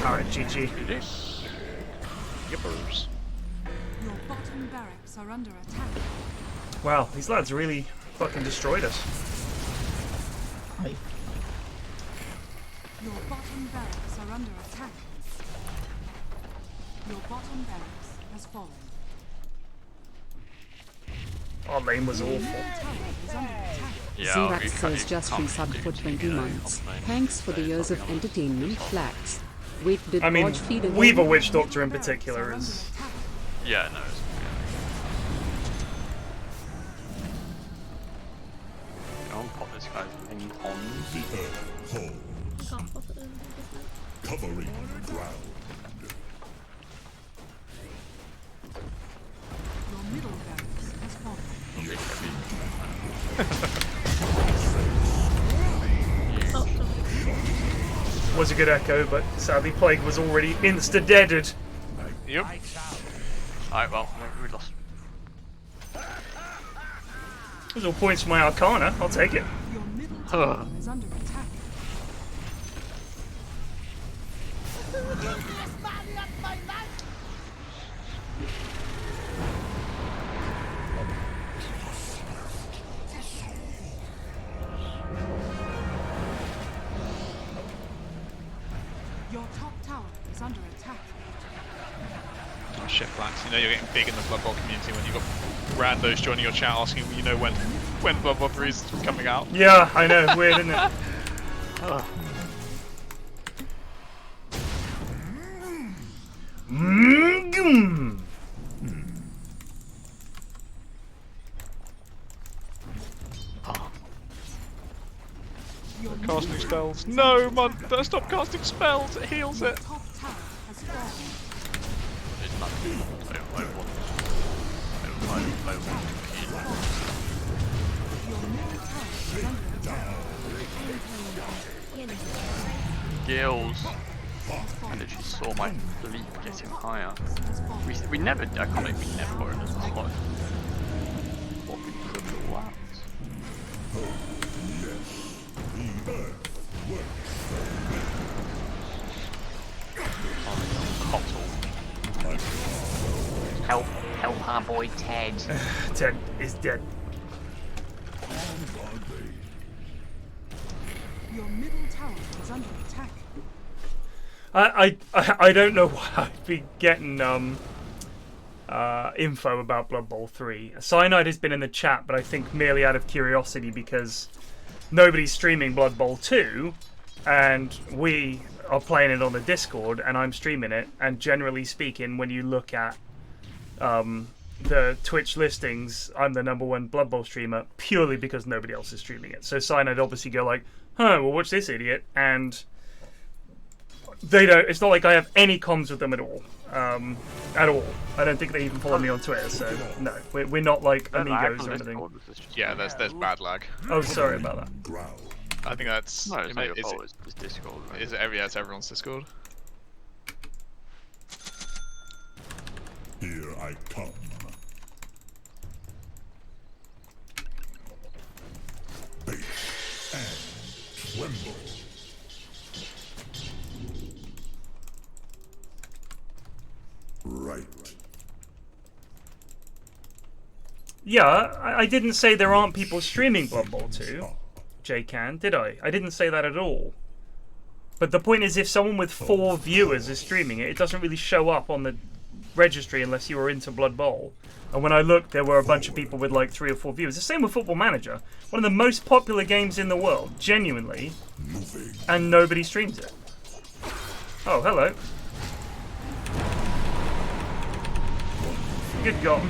Alright, GG. Yippers. Your bottom barracks are under attack. Wow, these lads really fucking destroyed us. Your bottom barracks are under attack. Your bottom barracks has fallen. Our lane was awful. Yeah, Zirax says just resubbed for 20 months. Thanks for the years of entertainment, Flax. Wait, did I mean, Bodge feed again? Weaver Witch Doctor in particular is... Yeah, no, it's Don't pop this guy's thing on. The earth holds. Covering the ground. Your middle barracks has fallen. Was a good echo, but sadly Plague was already insta-deaded. Yep. Alright, well, we lost. There's all points for my Arcana. I'll take it. Your middle tower is under attack. Your top tower is under attack. Oh, shit, Flax. You know you're getting big in the Blood Bowl community when you've got randos joining your chat asking you know when Blood Bowl 3 is coming out. Yeah, I know. Weird, isn't it? Casting spells. No, man, don't stop casting spells. It heals it. Top tower has fallen. It's not. I want Your middle tower is under attack. Gills. I literally saw my bleep getting higher. We never. I can't believe we never were in this spot. Fucking triple that. Help our boy Ted. Ted is dead. Your middle tower is under attack. I don't know why I've been getting info about Blood Bowl 3. Cyanide has been in the chat, but I think merely out of curiosity because nobody's streaming Blood Bowl 2, and we are playing it on the Discord, and I'm streaming it. And generally speaking, when you look at the Twitch listings, I'm the #1 Blood Bowl streamer purely because nobody else is streaming it. So Cyanide obviously go like, "Huh, well, watch this idiot," and they don't. It's not like I have any comms with them at all. At all. I don't think they even follow me on Twitter. So no, we're not like amigos or anything. Yeah, there's bad lag. Oh, sorry about that. I think that's. No, it's not your fault. It's Discord. Right? Is it? Yeah, it's everyone's Discord. Here I come. Base and tremble. Right. Yeah, I didn't say there aren't people streaming Blood Bowl 2, J-Can, did I? I didn't say that at all. But the point is, if someone with 4 viewers is streaming it, it doesn't really show up on the registry unless you were into Blood Bowl. And when I looked, there were a bunch of people with like 3 or 4 viewers. The same with Football Manager, one of the most popular games in the world, genuinely, and nobody streams it. Oh, hello. Good God.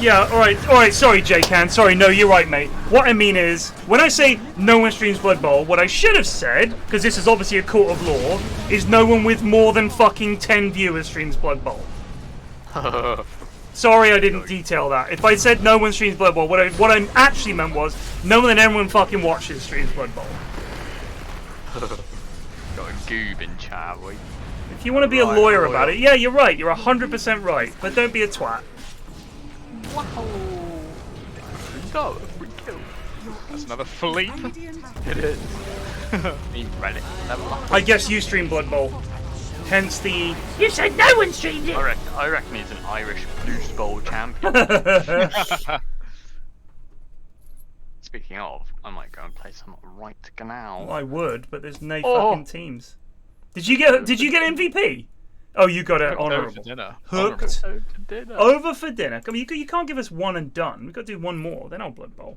Yeah, alright, sorry J-Can, sorry, no, you're right, mate. What I mean is, when I say no one streams Blood Bowl, what I should have said, because this is obviously a court of law, is no one with more than fucking 10 viewers streams Blood Bowl. Sorry I didn't detail that. If I said no one streams Blood Bowl, what I actually meant was, no one that anyone fucking watches streams Blood Bowl. Got a goob in chat, we. If you want to be a lawyer about it, yeah, you're right, you're 100% right, but don't be a twat. Wow! Go, free kill. That's another Philippe. It is. I guess you stream Blood Bowl. Hence the... You said no one streamed it! I reckon he's an Irish Blues Bowl champion. Speaking of, I might go and play some right now. Well, I would, but there's no fucking teams. Did you get MVP? Oh, you got it honourable. Over for dinner. Hooked. Over for dinner. Over for dinner. Come on, you can't give us one and done. We've got to do one more. Then I'll Blood Bowl.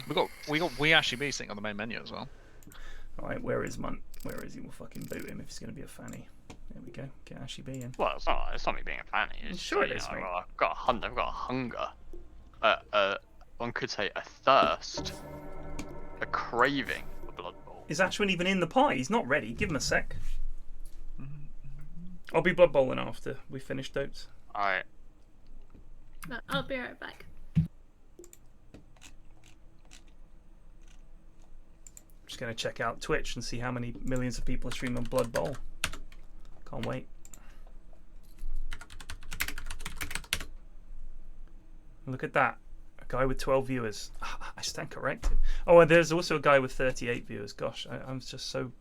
We got We Actually Be sitting on the main menu as well. Alright, where is Munt? Where is he? We'll fucking boot him if he's going to be a fanny. There we go. Get Ashy B in. Well, it's not me being a fanny. It's sure just, it is, mate. I've got a hunger. One could say a thirst. A craving for Blood Bowl. Is Ashwin even in the pie? He's not ready. Give him a sec. I'll be Blood Bowling after we finish Dotes. Alright. I'll be right back. Just going to check out Twitch and see how many millions of people are streaming Blood Bowl. Can't wait. Look at that. A guy with 12 viewers. I stand corrected. Oh, and there's also a guy with 38 viewers. Gosh, I'm just so...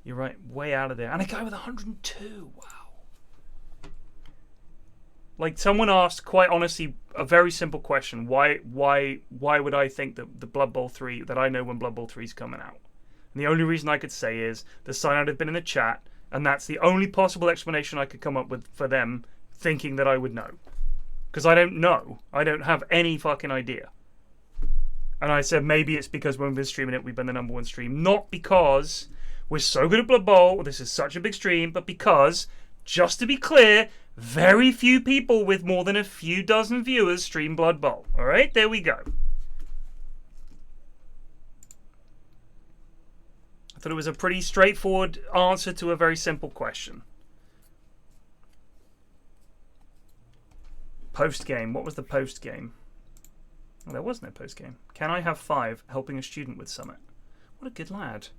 You're right, way out of there. And a guy with 102. Wow. Like, someone asked, quite honestly, a very simple question. Why would I think that the Blood Bowl 3, that I know when Blood Bowl 3 is coming out? And the only reason I could say is the Cyanide have been in the chat, and that's the only possible explanation I could come up with for them thinking that I would know. Because I don't know. I don't have any fucking idea. And I said maybe it's because when we've been streaming it, we've been the #1 stream. Not because we're so good at Blood Bowl, this is such a big stream, but because, just to be clear, very few people with more than a few dozen viewers stream Blood Bowl. Alright, there we go. I thought it was a pretty straightforward answer to a very simple question. Post-game. What was the post-game? Well, there was no post-game. Can I have 5 helping a student with Summit? What a good lad.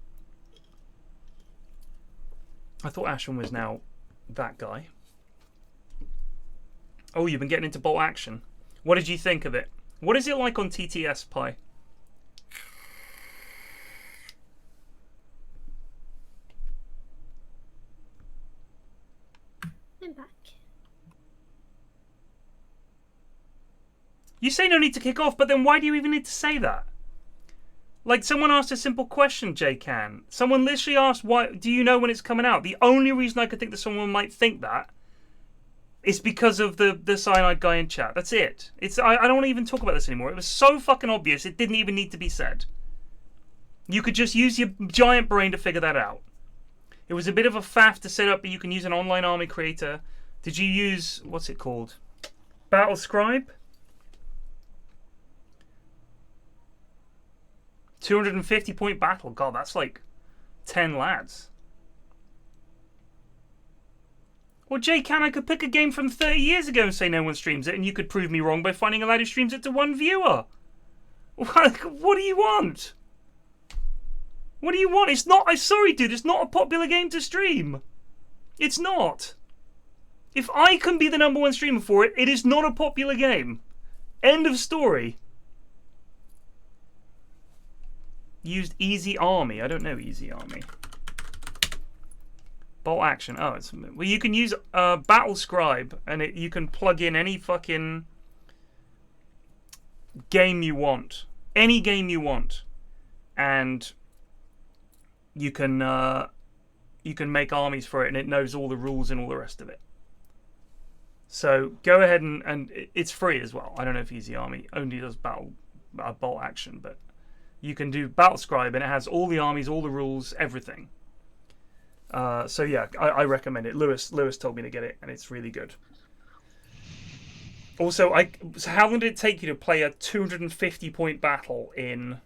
I thought Ashwin was now that guy. Oh, you've been getting into bolt action. What did you think of it? What is it like on TTS, Pi? I'm back. You say no need to kick off, but then why do you even need to say that? Like, someone asked a simple question, J-Can. Someone literally asked, why do you know when it's coming out? The only reason I could think that someone might think that It's because of the cyanide guy in chat. That's it. I don't want to even talk about this anymore. It was so fucking obvious. It didn't even need to be said. You could just use your giant brain to figure that out. It was a bit of a faff to set up, but you can use an online army creator. Did you use, what's it called? Battle Scribe? 250 point battle. God, that's like 10 lads. Well, J-Can, I could pick a game from 30 years ago and say no one streams it, and you could prove me wrong by finding a lad who streams it to one viewer. What do you want? What do you want? It's not... I'm sorry, dude. It's not a popular game to stream. It's not. If I can be the #1 streamer for it, it is not a popular game. End of story. Used Easy Army. I don't know Easy Army. Bolt action. Oh, it's... Well, you can use Battle Scribe, and you can plug in any fucking game you want. Any game you want. And you can make armies for it, and it knows all the rules and all the rest of it. So go ahead and it's free as well. I don't know if Easy Army only does bolt action, but you can do Battle Scribe, and it has all the armies, all the rules, everything. So yeah, I recommend it. Lewis told me to get it, and it's really good. Also, so how long did it take you to play a 250 point battle in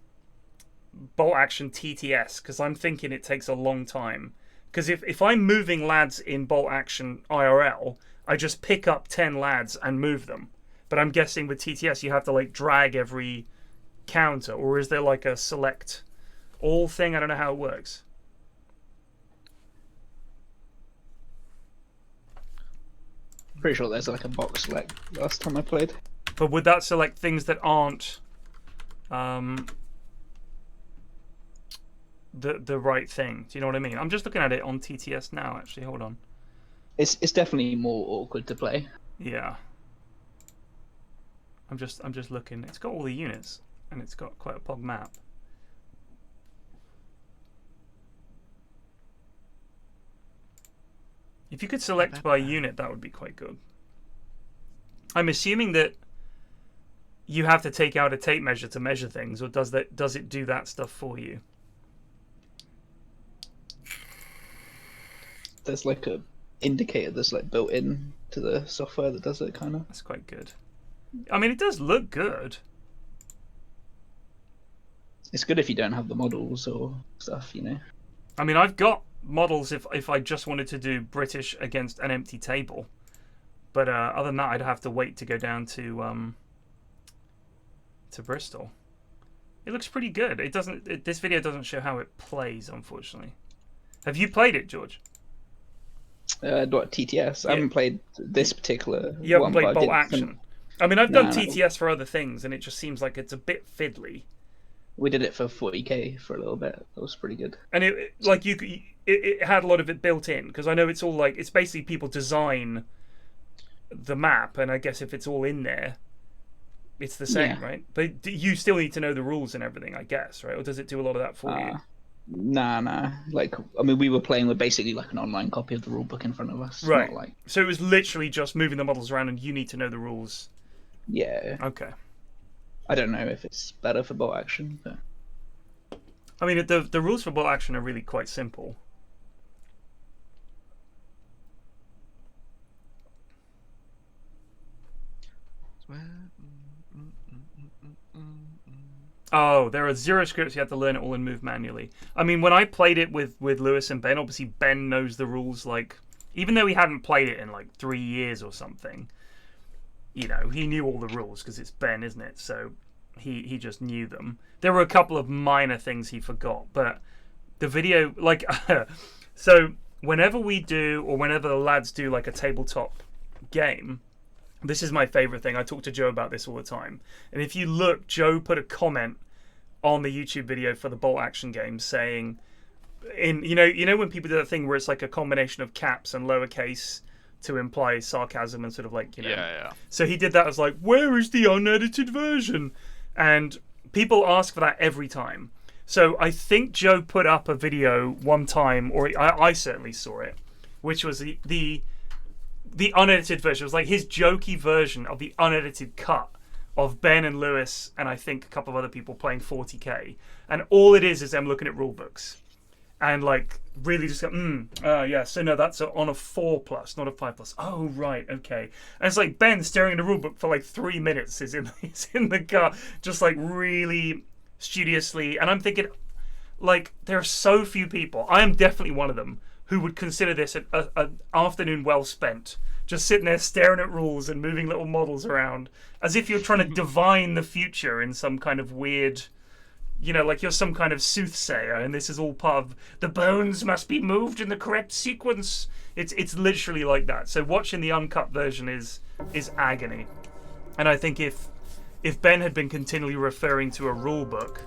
bolt action TTS? Because I'm thinking it takes a long time. Because if I'm moving lads in bolt action IRL, I just pick up 10 lads and move them. But I'm guessing with TTS you have to like drag every counter, or is there like a select all thing? I don't know how it works. Pretty sure there's like a box select last time I played. But would that select things that aren't the right thing? Do you know what I mean? I'm just looking at it on TTS now. Actually, hold on. It's definitely more awkward to play. Yeah. I'm just looking. It's got all the units, and it's got quite a pog map. If you could select by unit, that would be quite good. I'm assuming that you have to take out a tape measure to measure things, or does it do that stuff for you? There's like a indicator that's like built in to the software that does it, kind of. That's quite good. I mean, it does look good. It's good if you don't have the models or stuff, you know. I mean, I've got models if I just wanted to do British against an empty table, but other than that, I'd have to wait to go down to Bristol. It looks pretty good. It doesn't. This video doesn't show how it plays, unfortunately. Have you played it, George? What, TTS? I haven't played this particular. You haven't one, played but bolt action. I mean, I've done TTS for other things, and it just seems like it's a bit fiddly. We did it for 40k for a little bit. That was pretty good. And it had a lot of it built in, because I know it's all like, it's basically people design the map, and I guess if it's all in there, it's the same, right? But you still need to know the rules and everything, I guess, right? Or does it do a lot of that for you? Nah. Like, I mean, we were playing with basically like an online copy of the rulebook in front of us. Right. Not like... So it was literally just moving the models around, and you need to know the rules. Yeah. Okay. I don't know if it's better for bolt action, but... I mean, the rules for bolt action are really quite simple. Oh, there are 0 scripts. You have to learn it all and move manually. I mean, when I played it with Lewis and Ben, obviously Ben knows the rules. Like, even though he hadn't played it in like 3 years or something, you know, he knew all the rules because it's Ben, isn't it? So he just knew them. There were a couple of minor things he forgot, but the video, like, so whenever we do, or whenever the lads do like a tabletop game, this is my favorite thing. I talk to Joe about this all the time. And if you look, Joe put a comment on the YouTube video for the bolt action game saying, you know when people do that thing where it's like a combination of caps and lowercase to imply sarcasm and sort of like, you know. Yeah. So he did that as like, where is the unedited version? And people ask for that every time. So I think Joe put up a video one time, or I certainly saw it, which was the the unedited version. It was like his jokey version of the unedited cut of Ben and Lewis and I think a couple of other people playing 40k, and all it is them looking at rule books and like really just go, yeah, so no, that's on a 4+, not a 5+. Oh right, okay. And it's like Ben staring at the rule book for like 3 minutes is in the car, just like really studiously, and I'm thinking, like, there are so few people, I am definitely one of them, who would consider this an afternoon well spent, just sitting there staring at rules and moving little models around as if you're trying to divine the future in some kind of weird, you know, like you're some kind of soothsayer and this is all part of the bones must be moved in the correct sequence. It's literally like that. So watching the uncut version is agony. And I think if Ben had been continually referring to a rule book,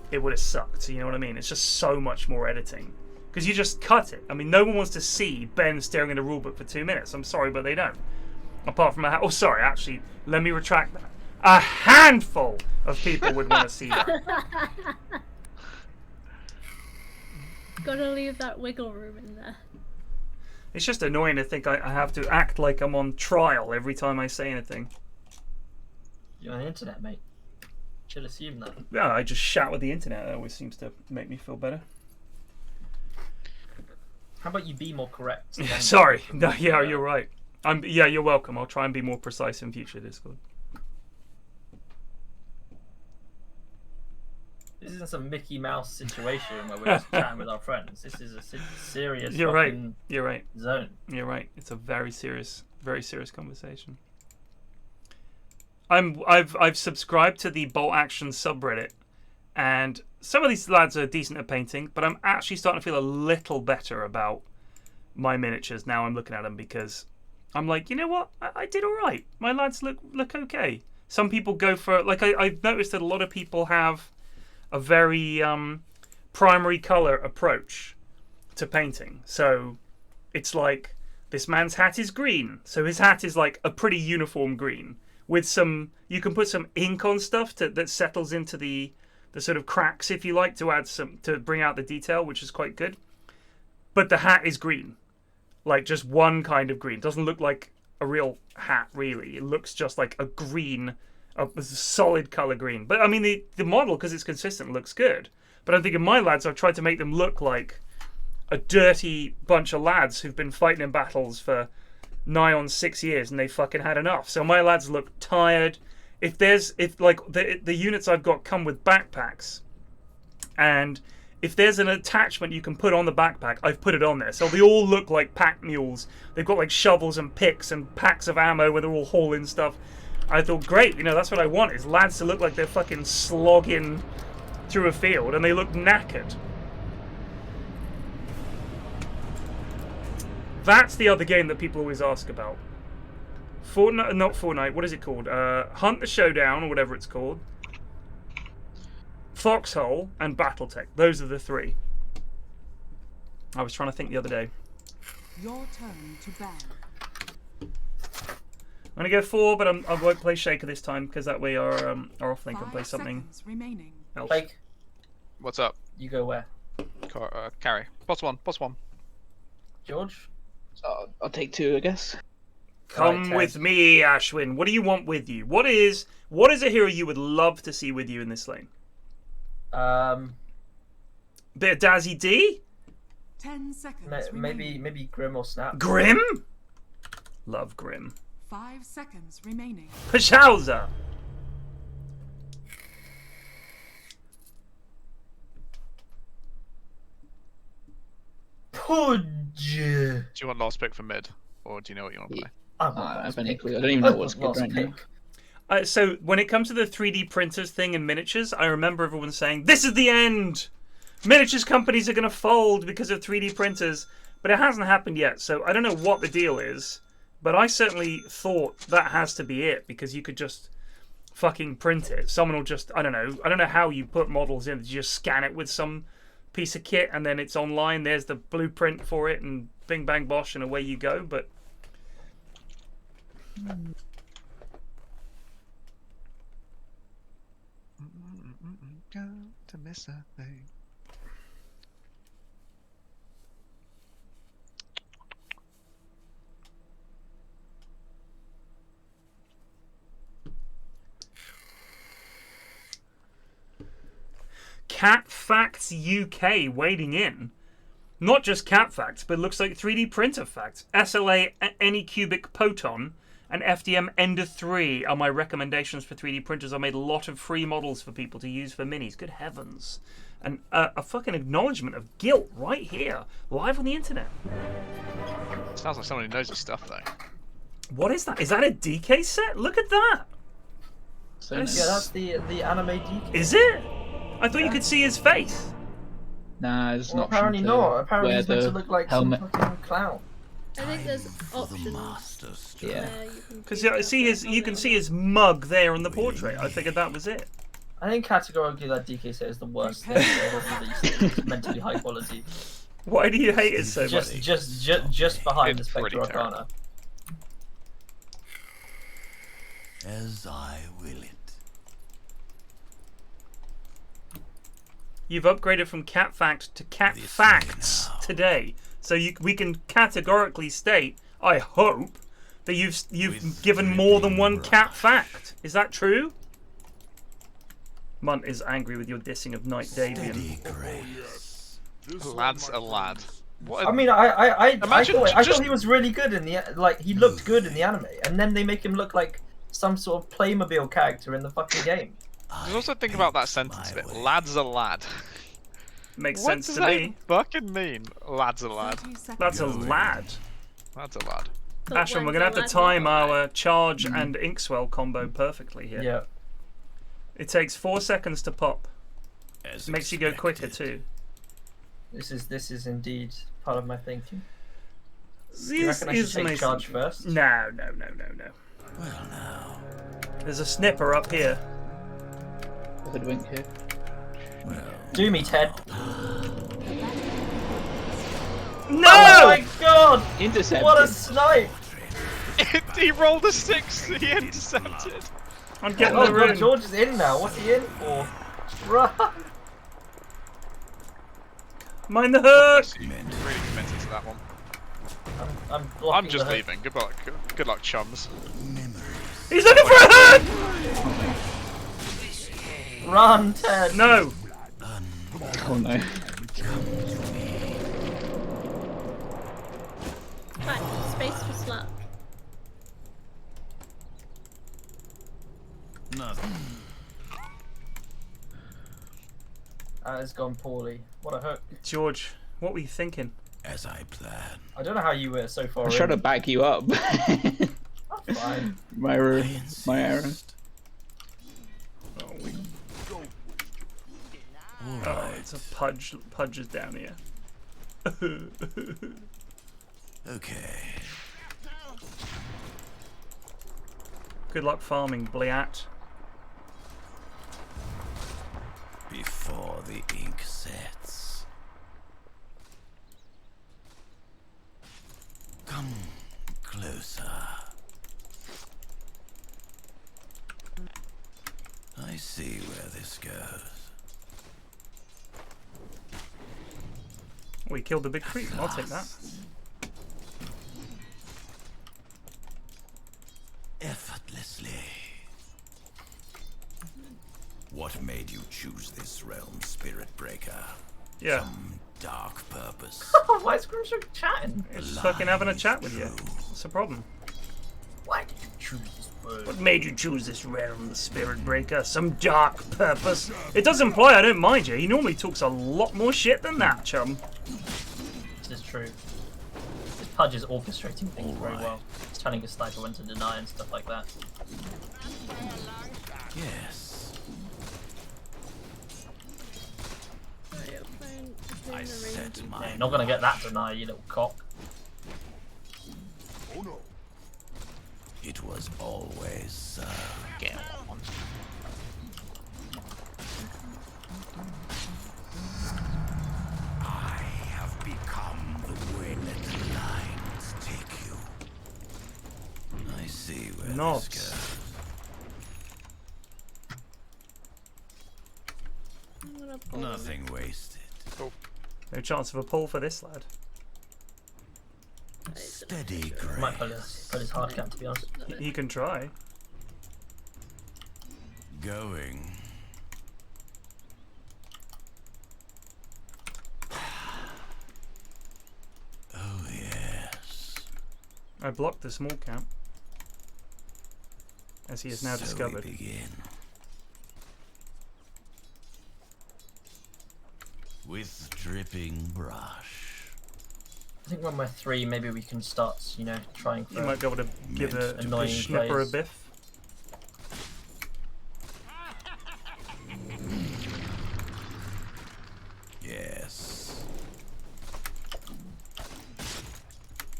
it would have sucked. You know what I mean? It's just so much more editing. Because you just cut it. I mean, no one wants to see Ben staring at a rulebook for 2 minutes. I'm sorry, but they don't. Apart from oh, sorry, actually, let me retract that. A handful of people would want to see that. Gotta leave that wiggle room in there. It's just annoying to think I have to act like I'm on trial every time I say anything. You're on the internet, mate. Should assume that. Yeah, I just shout with the internet. That always seems to make me feel better. How about you be more correct? Yeah, sorry. No, yeah, you're right. Yeah, you're welcome. I'll try and be more precise in future, Discord. This isn't some Mickey Mouse situation where we're just chatting with our friends. This is a serious. You're right. You're right. Zone. You're right. It's a very serious conversation. I've subscribed to the Bolt Action subreddit, and some of these lads are decent at painting, but I'm actually starting to feel a little better about my miniatures now I'm looking at them, because I'm like, you know what? I did all right. My lads look okay. Some people go for, like, I've noticed that a lot of people have a very primary color approach to painting. So it's like, this man's hat is green, so his hat is like a pretty uniform green with some, you can put some ink on stuff that settles into the sort of cracks, if you like, to add some, to bring out the detail, which is quite good. But the hat is green, like just one kind of green. Doesn't look like a real hat, really. It looks just like a green, a solid color green. But I mean, the model, because it's consistent, looks good. But I'm thinking my lads, I've tried to make them look like a dirty bunch of lads who've been fighting in battles for nigh on 6 years and they fucking had enough. So my lads look tired. If like the units I've got come with backpacks, and if there's an attachment you can put on the backpack, I've put it on there. So they all look like pack mules. They've got like shovels and picks and packs of ammo where they're all hauling stuff. I thought, great, you know, that's what I want, is lads to look like they're fucking slogging through a field and they look knackered. That's the other game that people always ask about. Fortnite, not Fortnite, what is it called? Hunt the Showdown, or whatever it's called. Foxhole and Battletech. Those are the three. I was trying to think the other day. Your turn to ban. I'm going to go 4, but I won't play Shaker this time, because that way our offlane can play something else. Blake, what's up? You go where? Carry. Plus one. George? I'll take 2, I guess. Come with me, Ashwin. What do you want with you? What is a hero you would love to see with you in this lane? Bit of Dazzy D? 10 seconds remaining. Maybe Grim or Snap. Grim? Love Grim. 5 seconds remaining. Pashauza! Pudge! Do you want last pick for mid, or do you know what you want to play? I don't have any clue. I don't even know what's good right now. So when it comes to the 3D printers thing and miniatures, I remember everyone saying, this is the end! Miniatures companies are going to fold because of 3D printers. But it hasn't happened yet, so I don't know what the deal is. But I certainly thought that has to be it, because you could just fucking print it. Someone will just, I don't know how you put models in. You just scan it with some piece of kit and then it's online. There's the blueprint for it and bing bang bosh and away you go. But to miss a thing. Cat Facts UK wading in. Not just Cat Facts, but looks like 3D printer facts. SLA Anycubic Poton and FDM Ender 3 are my recommendations for 3D printers. I made a lot of free models for people to use for minis. Good heavens. And a fucking acknowledgement of guilt right here, live on the internet. Sounds like someone who knows his stuff, though. What is that? Is that a DK set? Look at that. Yeah, that's the anime DK. Is it? I thought you could see his face. Nah, it's not. Apparently not. Apparently he's meant to look like helmet. some fucking clown. I think there's options. Yeah. Because you can see his mug there in the portrait. I figured that was it. I think categorically that DK set is the worst thing ever released. It's mentally high quality. Why do you hate it so much? Just behind the Spectre Arcana. As I will it. You've upgraded from Cat Fact to Cat Facts today, so we can categorically state, I hope, that you've given more than one Cat Fact. Is that true? Munt is angry with your dissing of Night Davian. Lad's a lad. What I mean, I thought he was really good in the he looked good in the anime, and then they make him look like some sort of Playmobil character in the fucking game. Just also think about that sentence bit. Lad's a lad. Makes sense to me. What does that fucking mean? Lad's a lad. That's a lad. Lad's a lad. Ashram, we're gonna have to time our charge and inkswell combo perfectly here. Yeah. It takes 4 seconds to pop. Makes you go quicker too. This is indeed part of my thinking. This Do you reckon I should is take amazing. charge first? No. Well, now. There's a snipper up here. Hoodwink here. Do me, Ted. No! Oh my god! Intercepted. What a snipe! He rolled a 6. He intercepted. I'm getting oh the god, rune. George is in now. What's he in for? Run! Mind the hook! Really committed to that one. I'm blocking I'm just the hook. leaving. Good luck, chums. He's looking for a hook! Run, Ted! No! Oh no. Right, space for slap. Nothing. That has gone poorly. What a hook. George, what were you thinking? As I plan. I don't know how you were so far I in. tried to back you up. That's fine. my error. Oh, it's a Pudge. Pudge is down here. Okay. Good luck farming, Bliat. Before the ink sets. Come closer. I see where this goes. We killed the big creep. I'll take that. Effortlessly. What made you choose this realm, Spirit Breaker? Yeah. Some dark purpose. Why is Grimshaw chatting? It's fucking having a chat with you. What's the problem? Why did you choose this word? What made you choose this realm, the Spirit Breaker? Some dark purpose? It does imply I don't mind you. He normally talks a lot more shit than that, chum. This is true. This Pudge is orchestrating things very well. He's telling his sniper when to deny and stuff like that. Yes. I set my You're not gonna get that deny, you little cock. Oh no. It was always so. Get on. I have become the way that the lines take you. I see where Knobs. this goes. Nothing wasted. No chance of a pull for this lad. Steady Might grace. pull his hard cap, to be honest. He can try. Going. I blocked the small camp, as he has now discovered. We begin. With dripping brush. I think when we're 3, maybe we can start, you know, trying for. You might be able to give a annoying snipper a plays. biff. Yes.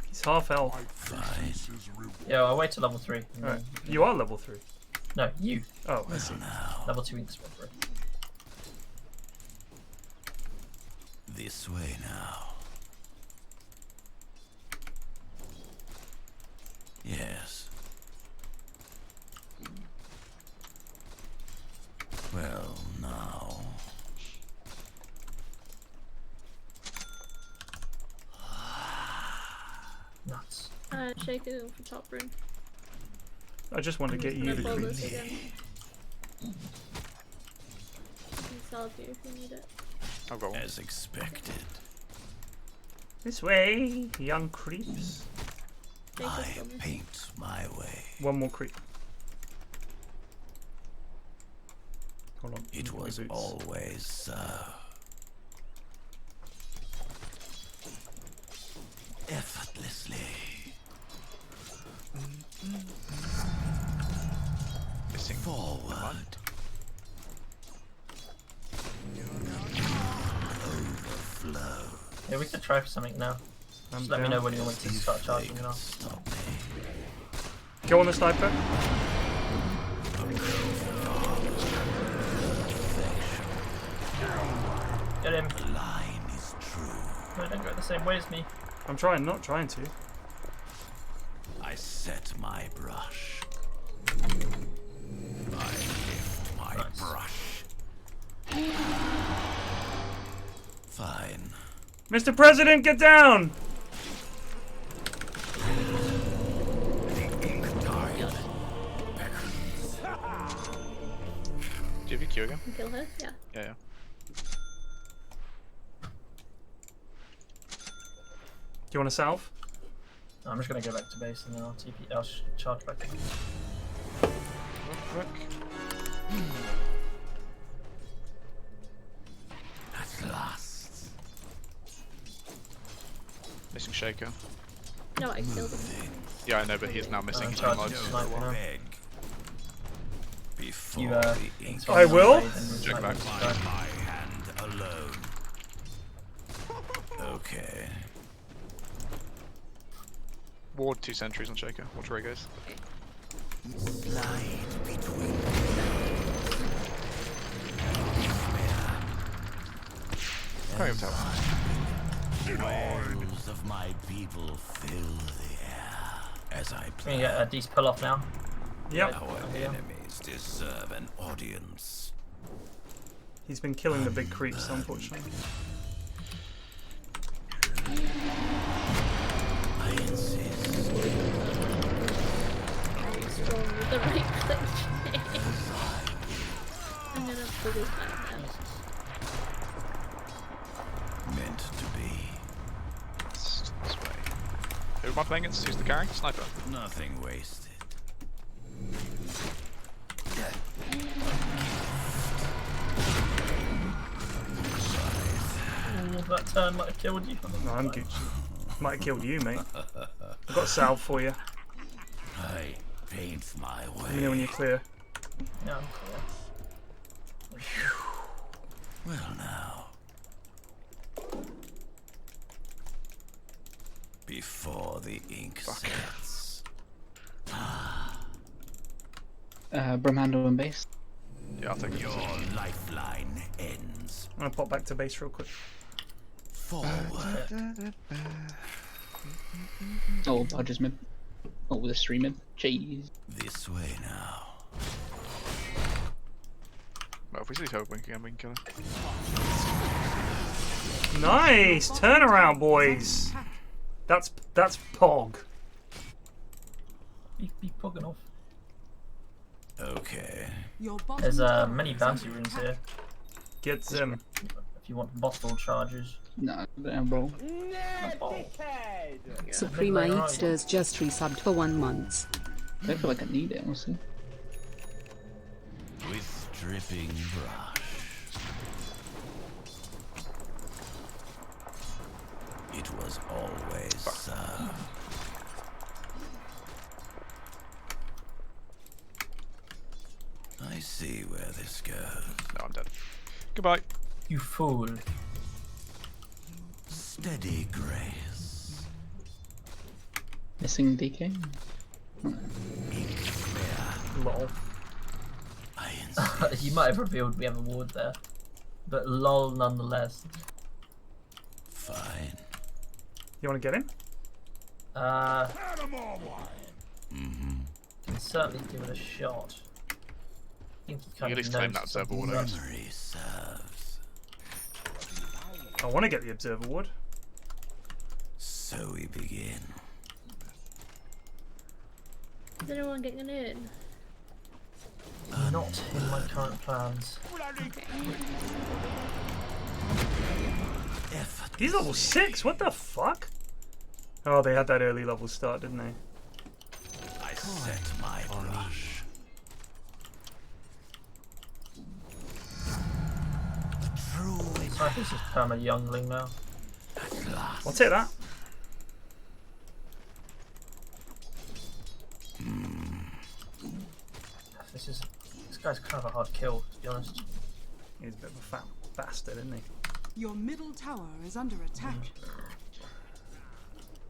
He's half health. Fine. Yeah, I'll wait till level 3. Alright. You are level 3. No, you. Oh, I see. Level 2 inks for it. This way now. Yes. Well, now. Nuts. Shake it in for top room. I just want to get you to Pull creep. this again. I can salve you if you need it. I've got one. As expected. This way, young creeps. I paint my way. One more creep. Hold on. It was always so. Effortlessly. Missing. Forward. Overflow. Yeah, we could try for something now. Just let me know when you want to start charging it off. Go on the sniper. Get him. The line is true. No, don't go the same way as me. I'm trying, not trying to. I set my brush. I lift my brush. Fine. Mr. President, get down! Do you have your Q again? Kill her? Yeah. Yeah, yeah. Do you want to salve? No, I'm just gonna go back to base and then I'll TP. I'll charge back. At last. Missing Shaker. No, I killed him. Yeah, I know, but he's now missing his charge mods. sniper now. Before You, the ink I will. Check back. by my hand alone. Okay. Ward 2 sentries on Shaker. Watch where he goes. Slide between Carry him tower. walls of my people fill the air as I Can play. you get a decent pull off now? Yep. Our enemies deserve an audience. He's been killing the big creeps, unfortunately. I insist. Strong with the right click. I'm gonna pull this back now. Meant to be. This way. Who am I playing against? Who's the carry? Sniper. Nothing wasted. Oh, that turn might have killed you. No, I'm good. Might have killed you, mate. I've got a salve for you. I paint my way. Let me know when you're clear. Yeah, I'm clear. Well now. Before the ink sets. Brimhandle and base. Yeah, I'll take it. Your lifeline ends. I'm gonna pop back to base real quick. Forward. Oh, Bodger's mid. Oh, the stream mid. Jeez. This way now. Well, if we see Hoodwink again, we can kill him. Nice turnaround, boys. That's Pog. Be pogging off. Okay. There's many bounty runes here. Get them. If you want bottle charges. No, damn bro. Suprema Eatsters just resubbed for 1 month. I don't feel like I need it, honestly. With dripping brush. It was always so. I see where this goes. No, I'm dead. Goodbye. You fool. Steady grace. Missing DK? Lol. You might have revealed we have a ward there. But lol nonetheless. Fine. You want to get in? Can certainly give it a shot. I think he kind You at of least claim knows that observer ward, I guess. Memory serves. I want to get the observer ward. So we begin. Is anyone getting in? Not in my current plans. He's level 6, what the fuck? Oh, they had that early level start, didn't they? I set my brush. The true I think this is perma youngling now. I'll take that. This guy's kind of a hard kill, to be honest. He's a bit of a fat bastard, isn't he? Your middle tower is under attack.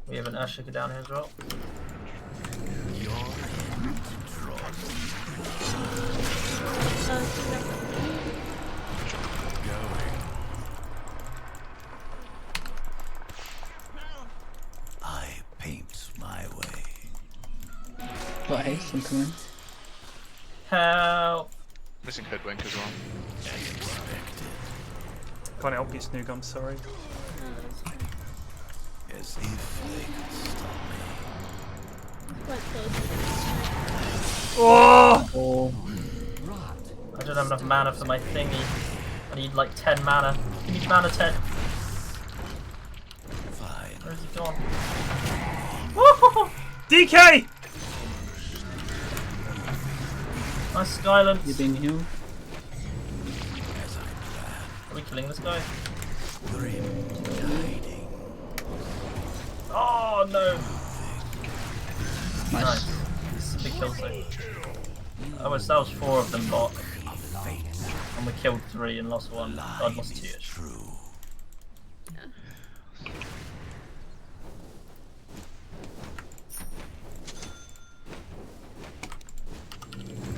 We have an Ashika down here as well. your end draws. Going. I paint my way. Got haste, I'm coming. Help! Missing Hoodwink as well. Can't help you, Snoog, I'm sorry. As if they could stop me. Quite close. Oh! I don't have enough mana for my thingy. I need like 10 mana. Give me mana 10. Fine. Where's he gone? DK! Nice Skylance. You being healed? Are we killing this guy? Grim guiding. Oh no! Nice. This is a big kill thing. That was 4 of them bot. And we killed 3 and lost 1. God, lost 2 -ish. True.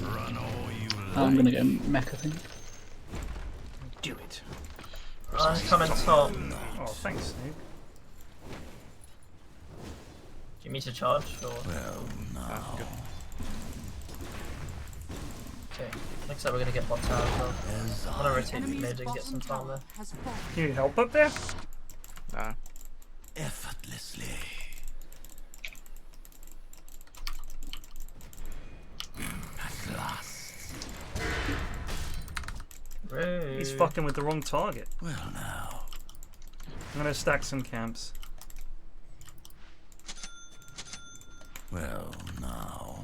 Run all you I'm gonna go mech, I think. Do it. I'm coming top. Oh, thanks, Snoog. Do you need to charge or? Well, no. Okay. Looks like we're gonna get bot tower as well. I'm gonna rotate mid and get some time there. You need help up there? Nah. Effortlessly. At last. Rude. He's fucking with the wrong target. Well now. I'm gonna stack some camps. Well now.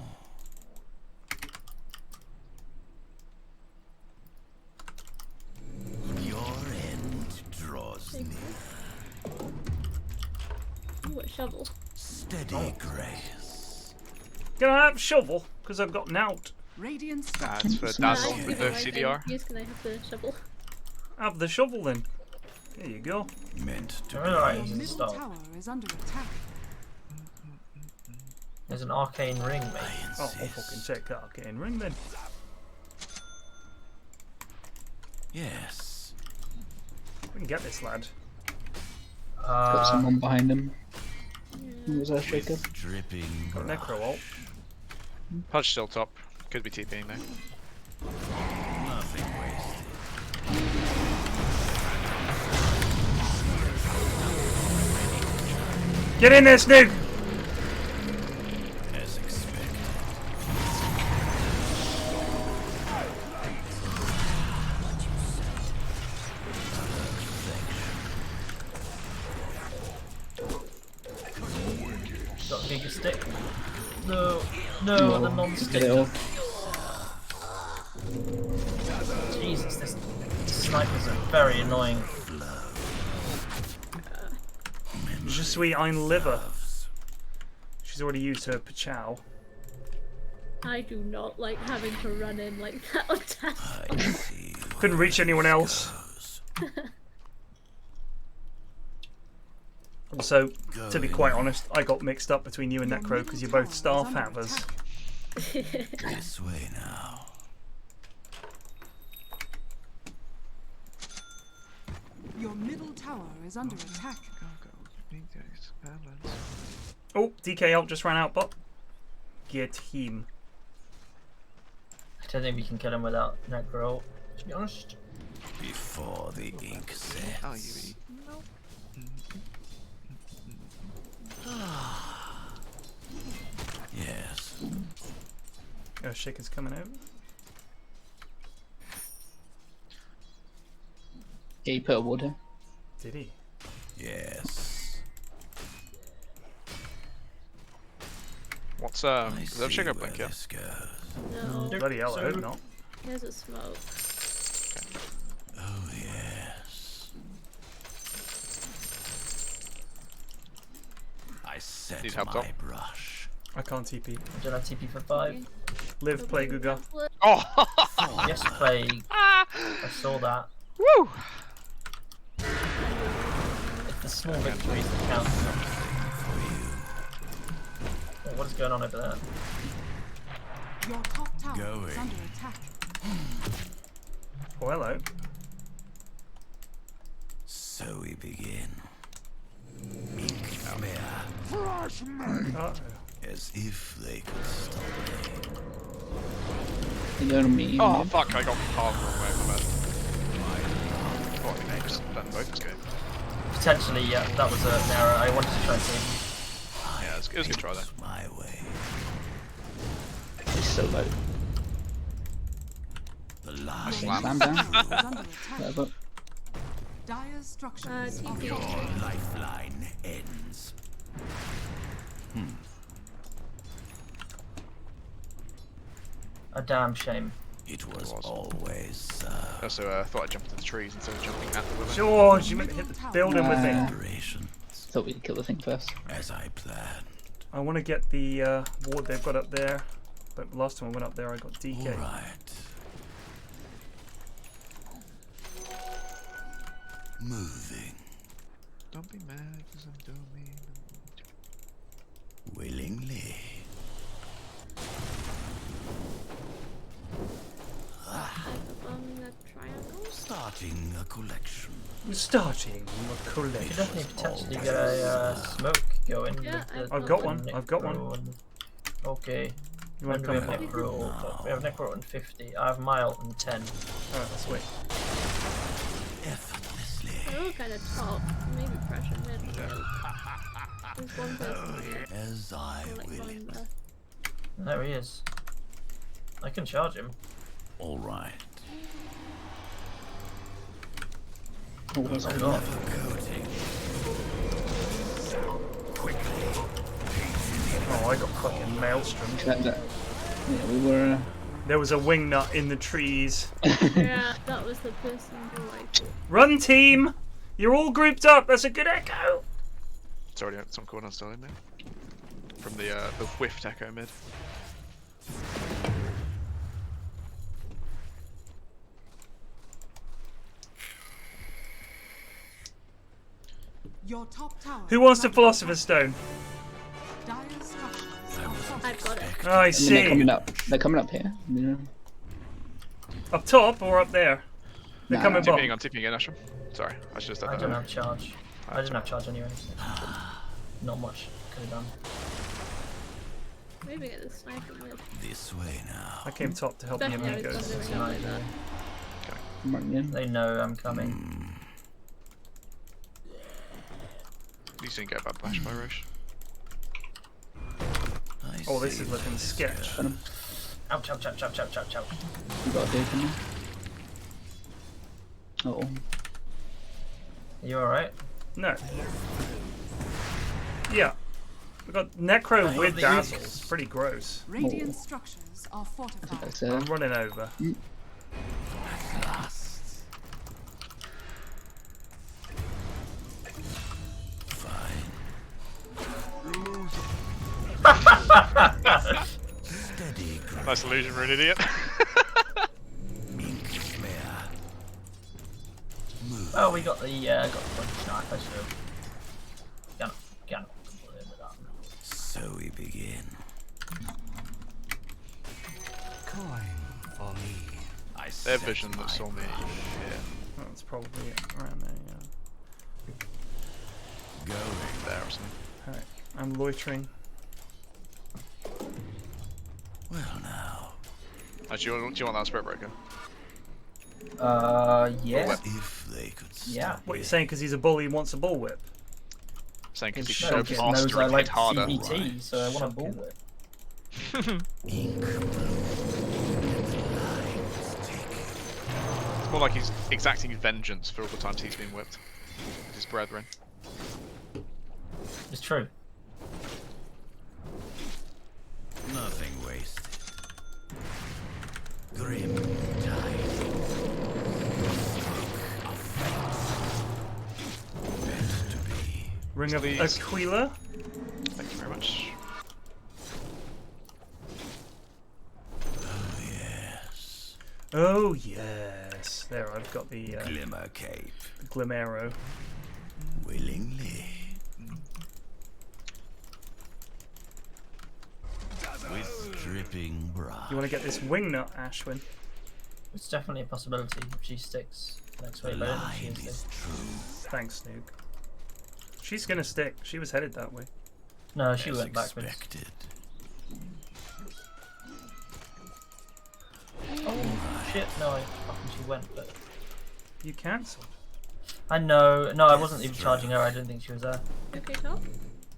Your end draws near. Ooh, a shovel. Steady grace. Can I have shovel? Because I've got nout. Radiant That's for Dazzle with the CDR. Use can I have the shovel? Have the shovel then. There you go. Meant to Alright, Your he's middle stop. tower is under attack. There's an arcane ring, mate. Oh, I'll fucking take that arcane ring then. Yes. We can get this lad. Got someone behind him. Who was that shaker? Dripping. Got Necro ult. Pudge still top. Could be TPing though. Nothing wasted. Get in there, Snoog! As expected. bigger stick. No, no, the non-stick. Jesus, this snipers are very annoying. Je suis ein liver. She's already used her pachow. I do not like having to run in like that on task. Couldn't reach anyone else. Also, to be quite honest, I got mixed up between you and Necro because you're both staff havers. This way now. Your middle tower is under attack. Oh, DK ult just ran out, but get him. I don't think we can kill him without Necro, to be honest. Before the ink sets. Oh, you eat. Yes. Oh, Shaker's coming out. Yeah, he put a ward in. Did he? Yes. What's does that Shaker blink? Yeah. No. Bloody hell, I hope not. There's a smoke. Oh yes. I set Need help, my Tom? brush. I can't TP. I don't have TP for 5. Live, play, Guga. Oh! Yes, play. I saw that. Woo! It's the small victories that count. Oh, what is going on over there? Your top tower is under attack. Oh, hello. So we begin. Ink smear. Uh-oh. As if they could stop me. You know me. Oh fuck! I got half the wrong way. My bad. Oh, I just done both this game. Potentially, yeah, that was an error. I wanted to try and save Yeah, it was a good try there. My way. He's so low. The Okay, line. slam down. Is under attack. Whatever. Dire's structures are Your falling. lifeline ends. A damn shame. It was always so. I also thought I'd jump into the trees instead of jumping at the women. George, you meant to hit the building with me. Operations Thought we'd kill the thing first. as I planned. I want to get the ward they've got up there, but last time I went up there I got DK. All right. Moving Don't be mad because I'm doing willingly. The triangle. Starting a collection. Starting a You collection. definitely potentially get a smoke going. Yeah, with the I've got one. I've got one. Necro and- Okay. You want When to do we come have in? Necro? But we have Necro on 50. I have Mile on 10. Alright, let's wait. Effortlessly. They're all kind of top. Maybe pressure mid. There's one person here. As I Like will one it. there. There he is. I can charge him. All right. Oh, what's Oh, that? God. Oh, I got fucking maelstrom. Yeah, we were. There was a wing nut in the trees. Yeah, that was the person who like. Run team! You're all grouped up, that's a good echo! It's already some corner still in there. From the whiffed echo mid. Your top tower. Who wants the is under Philosopher's Stone? attack. Dire's structures are falling. I've got it. Oh, I I mean, they're see. coming up. They're coming up here. You know. Up top or up there? They're Nah. coming TPing, bottom. I'm TPing again, Ashram. Sorry, I should have said I that. don't earlier. have charge. I didn't have charge anyway. So not much could have done. Maybe get the sniper mid. This way now. I came top to help the Definitely amigos. was It's under an attack. idea. I'm running in. They know I'm coming. You didn't get bad bash by Roche. I Oh, this see is looking where sketch. goes. Ouch, ouch, ouch, ouch, ouch, ouch, ouch. We got a dude in there. Oh, Are you alright? No. Yeah. We got Necro I with love Dazzle. the It's pretty gross. Radiant structures are fortified. That's, I'm running over. Steady. Nice illusion for an idiot. Oh, we got the punch knife. I should. Cannot put in with that. So we begin. Coin for me. Their vision that saw me. Yeah. That's probably it around there. Yeah. Going there or something. All right. I'm loitering. Well now. Do you want that Spirit Breaker? Yeah. If they could stop Yeah. What, you're saying because he's a bully he wants a bullwhip? Saying because he No, showed just knows faster I and like hit harder. CBT, so I want a bullwhip. It's more like he's exacting vengeance for all the times he's been whipped. With his brethren. It's true. Nothing wasted. Grim tide. Best to be. Ring of Aquila. Thank you very much. Oh yes. Oh yes. There, I've got the Glimmer cape. Glimero. Willingly. With dripping bra. You want to get this wing nut, Ashwin? It's definitely a possibility if she sticks next week. But I don't think she is. Thanks, Snook. She's gonna stick. She was headed that way. No, she went backwards. Expected. Oh shit! No, I fucking she went, but You cancelled. I know. No, I wasn't even charging her. I didn't think she was there. Okay, top.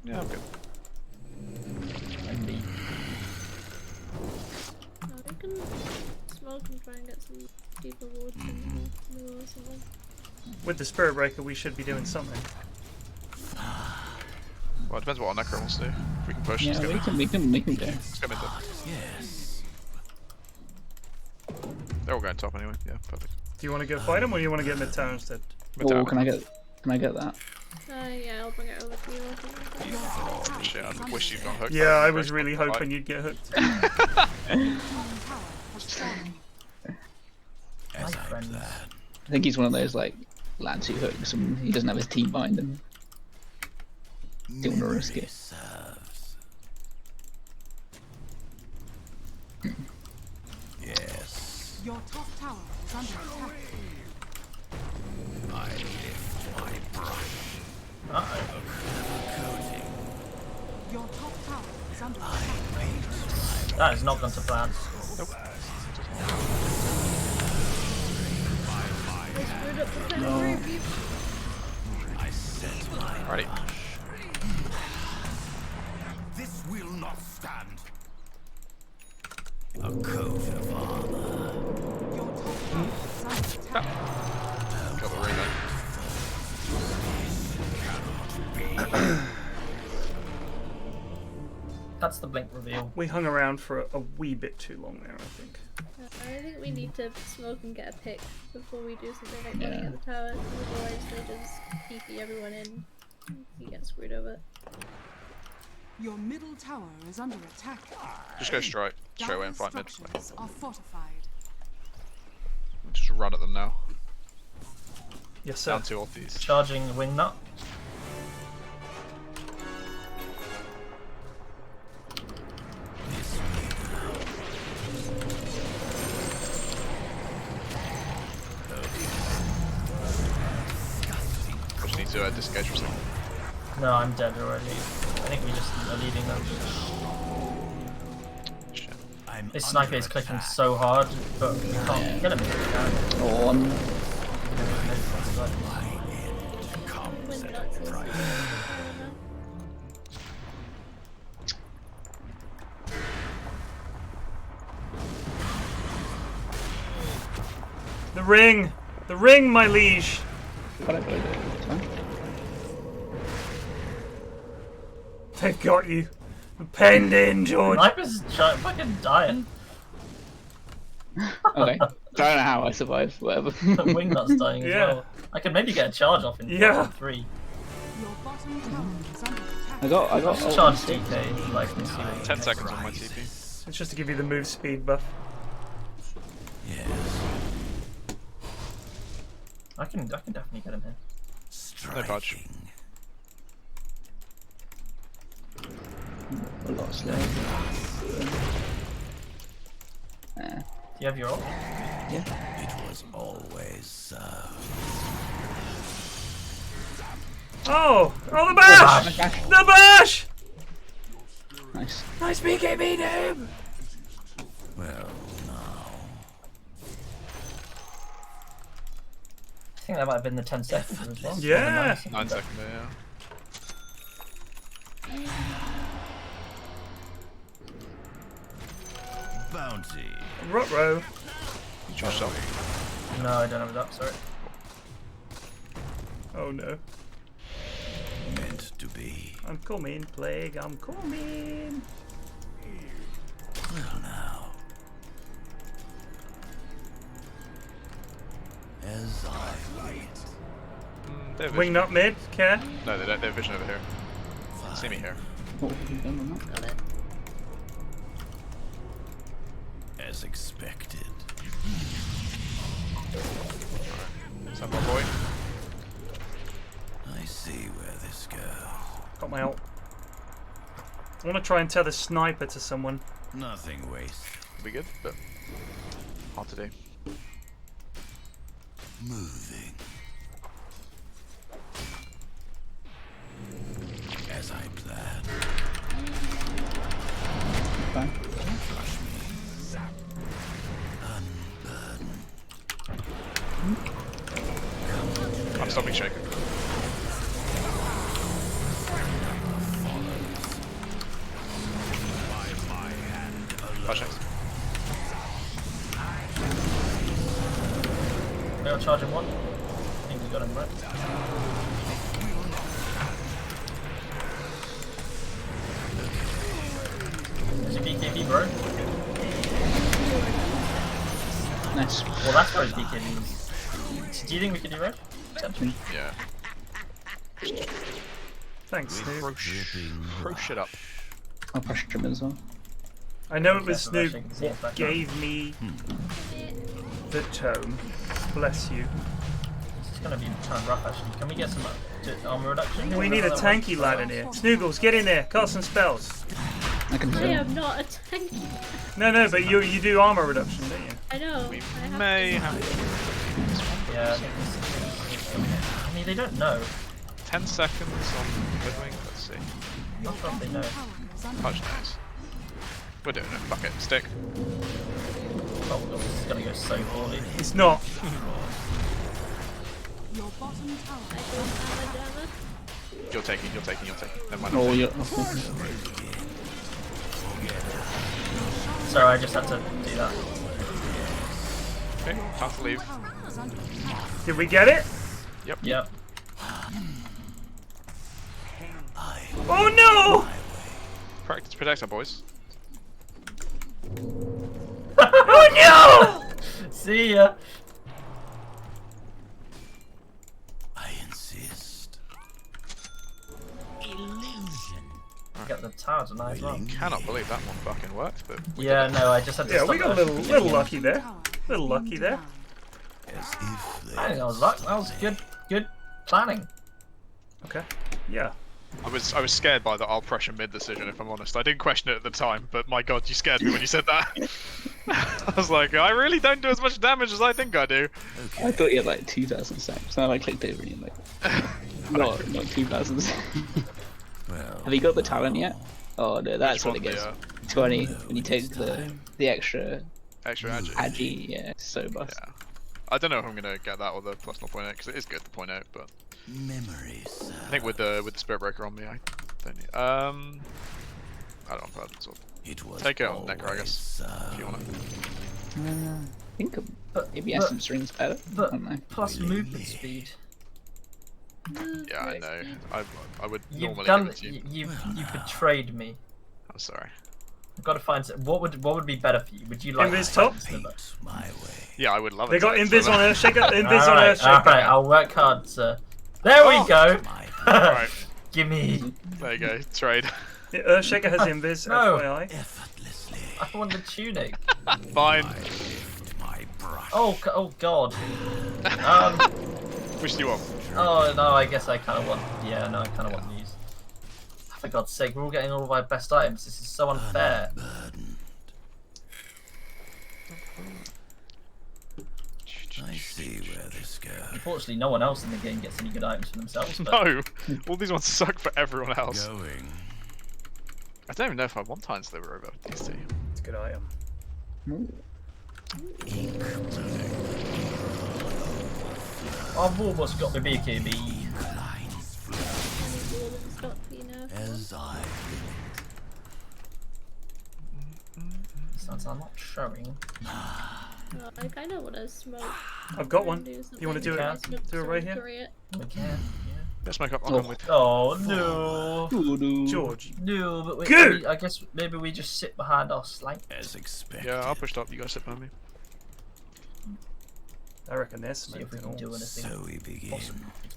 Yeah, I'm good. Indeed. I can smoke and try and get some deeper wards in the middle or something. With the Spirit Breaker, we should be doing something. Well, it depends what our Necro wants to do. If we can push, Yeah, let's go. we can do. Let's go mid then. Yes. They're all going top anyway. Yeah, perfect. Do you want to go fight him, or do you want to get mid tower instead? Oh, can I get that? Yeah, I'll bring it over to you. I think. Shit, I wish you'd got hooked. Yeah, I was really hoping you'd get hooked. As I planned. I think he's one of those like lads who hooks and he doesn't have his team behind him. Don't want to risk it. Serves. Yes. Your top tower is under attack. I lift my brush. Uh-oh. Coating. Your top tower is under attack. That has not gone to plan. Nope. I screwed up the No. review. I set my Alrighty. This will not stand. A coat of armor. Your top tower is under attack. Got the ring then. That's the blink reveal. We hung around for a wee bit too long there, I think. I think we need to smoke and get a pick before we do something like running at the tower. Otherwise, they just TP everyone in. You get screwed over. Your middle tower is under attack. Just go straight away and fight mid. Structures are fortified. Just run at them now. Yes, sir. Down two of these. Charging wingnut. Just need to disengage for a second. No, I'm dead already. I think we just are leading them. Shit. This sniper is clicking so hard, but we can't get him. Oh, I'm... The ring! The ring, my liege! Got it, got it, got it. They've got you. Penned in, George. Sniper's fucking dying. Okay. Don't know how I survived. Whatever. Wingnut's dying as well. I could maybe get a charge off in 3. Your bottom tower is under attack. I got charge DK if you like me to see what 10 seconds on my TP. It's just to give you the move speed buff. Yes. I can definitely get him here. No budge. a lot slower. Do you have your ult? Yeah. It was always so. Oh! Oh, the bash! The bash! Nice. Nice BKB, noob! Well, now. I think that might have been the 10 seconds as well. Yeah! 9 seconds, yeah. Bounty. Ruh-roh. Josh up. No, I don't have it up, sorry. Oh no. Meant to be. I'm coming, Plague, I'm coming! Well, now. As I wait. Wing nut mid, care? No, they don't. They have vision over here. See me here. What have you done on that? Got it. As expected. Stand by, boy. I see where this goes. Got my ult. I want to try and tether sniper to someone. Nothing wasted. It'll be good, but hard to do. Moving. As I planned. Fine. Crush me. Unburden. I'm stopping shaking. Flash next. They are charging one. I think we got him right. There's a BKB, bro. Nice. Well, that's where his BKB is. Do you think we can do red? Potentially. Yeah. Thanks, Snoop. Throw shit up. I'll pressure him as well. I know it was Careful, Snoop Rushing, see it's back gave me the tone. Bless you. It's gonna be kind of rough actually. Can we get some armor reduction? We need a tanky lad in here. Snoogles, get in there. Cast some spells. I can I do it. am not a tank. No, but you do armor reduction, don't you? I know. We I have may to. have Yeah. I mean, they don't know. 10 seconds on Midwing. Let's see. Not sure if they know. Touch nice. We're doing it. Fuck it. Stick. Oh, God, this is gonna go so poorly. It's not. Your bottom tower. I don't have a jammer. You're taking. Never mind. Oh, you're. Sorry, I just had to do that. Okay, time to leave. Did we get it? Yep. Oh no! Practice protect our boys. Oh no! See ya. I insist. Illusion. Get the tower tonight as well. Cannot believe that one fucking worked, but Yeah, no, I just had to Yeah, stop we got a that. little lucky there. Little lucky there. As if they I think that was luck. That was good planning. Okay. Yeah. I was scared by the I'll pressure mid decision, if I'm honest. I didn't question it at the time, but my god, you scared me when you said that. I was like, I really don't do as much damage as I think I do. I thought you had like 2,000 saps, and I clicked over and you're like, not 2,000 saps. well, Have you got the talent yet? Oh no, that's what it Which gets. one? 20 when you take the extra Extra agi. agi, yeah, it's so bust. Yeah. I don't know if I'm gonna get that or the plus 0.8 because it is good to point out, but memories. I think with the Spirit Breaker on me, I don't need. I don't know. So It was take it on Necker, I guess, if you want it. I think But- maybe but- Essence Ring's better. I But don't know. plus movement speed. Yeah, I know. I would You've normally done. give it to you. You betrayed me. I'm sorry. I've got to find what would be better for you? Would you like Invis to top? Yeah, I would love it. They got Invis on Earthshaker. Invis on Alright, Earthshaker. I'll work hard, sir. There we go. Alright. Gimme. There you go. Trade. Yeah, Earthshaker has Invis. No. FYI. I want the tunic. Fine. Oh god. Which do you want? Oh no, I guess I kind of want. Yeah, no, I kind of want these. For God's sake, we're all getting all of our best items. This is so unfair. I see where this goes. Unfortunately, no one else in the game gets any good items for themselves. But... No, all these ones suck for everyone else. I don't even know if I want Time Sliver over these two. It's a good item. I've almost got the BKB. As I Since I'm not showing. Oh, I kind of want to smoke. I've got one. You want to do it? Do it right here? We can. Let's make up. I'll come with. Oh no. George. No, but Good. I guess maybe we just sit behind our flank. as expected. Yeah, I'll push up. You guys sit behind me. I reckon there's See if we something can do else. anything. So we begin.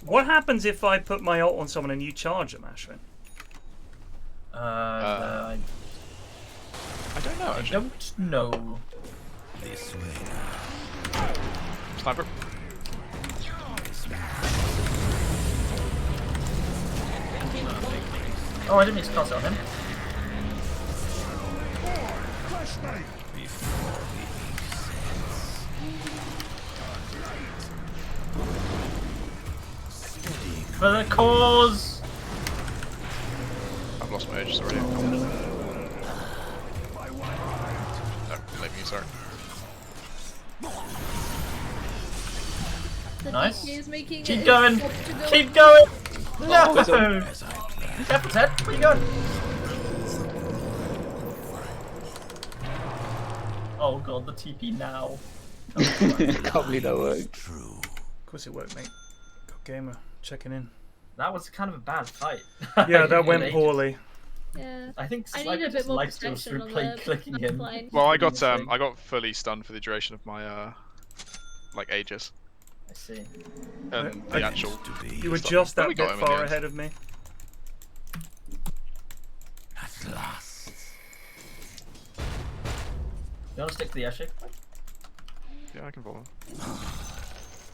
What happens if I put my ult on someone and you charge them, Ashwin? I don't know. I don't know. This way now. Sniper. Oh, I didn't mean to cast it on him. For the cause! I've lost my edges already. No, leave me, sorry. The Nice. DK is making Keep it going! to go. Keep going! No! As I Careful, Ted! Where you going? Oh god, the TP now. Can't believe that worked. true. Of course it worked, mate. Good gamer. Checking in. That was kind of a bad fight. Yeah, that It went ages. poorly. Yeah. I think I Sniper need a bit just more life steals protection through on play the clicking him. line. Well, I got fully stunned for the duration of my like ages. I see. And the actual. You were stuff. just But that we got bit him in the far end. ahead of me. At last. You want to stick to the airship? Yeah, I can follow.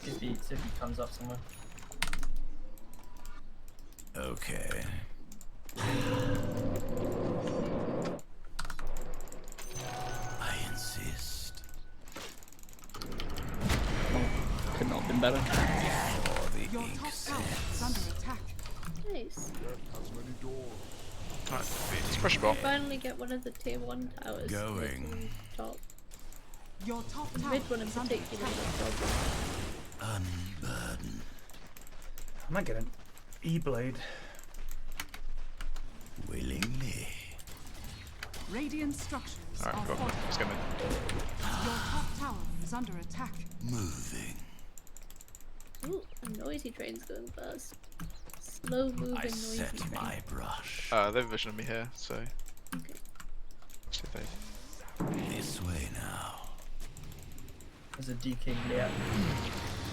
If he comes up somewhere. Okay. I insist. Could not have been better. Your top tower is under attack. Nice. Alright, let's push a bot. Finally get one of the tier 1 towers. Going. Top. Your top The tower mid one in is under particular attack. is a problem. Unburden. I might get an E-blade. Willingly. Radiant structures Alright, are go. fortified. Let's get in. Your top tower is under attack. Moving. Ooh, a noisy train's going fast. Slow moving I noisy set train. my brush. They've visioned me here, so. Okay. See if they. This way now. There's a DK Leah.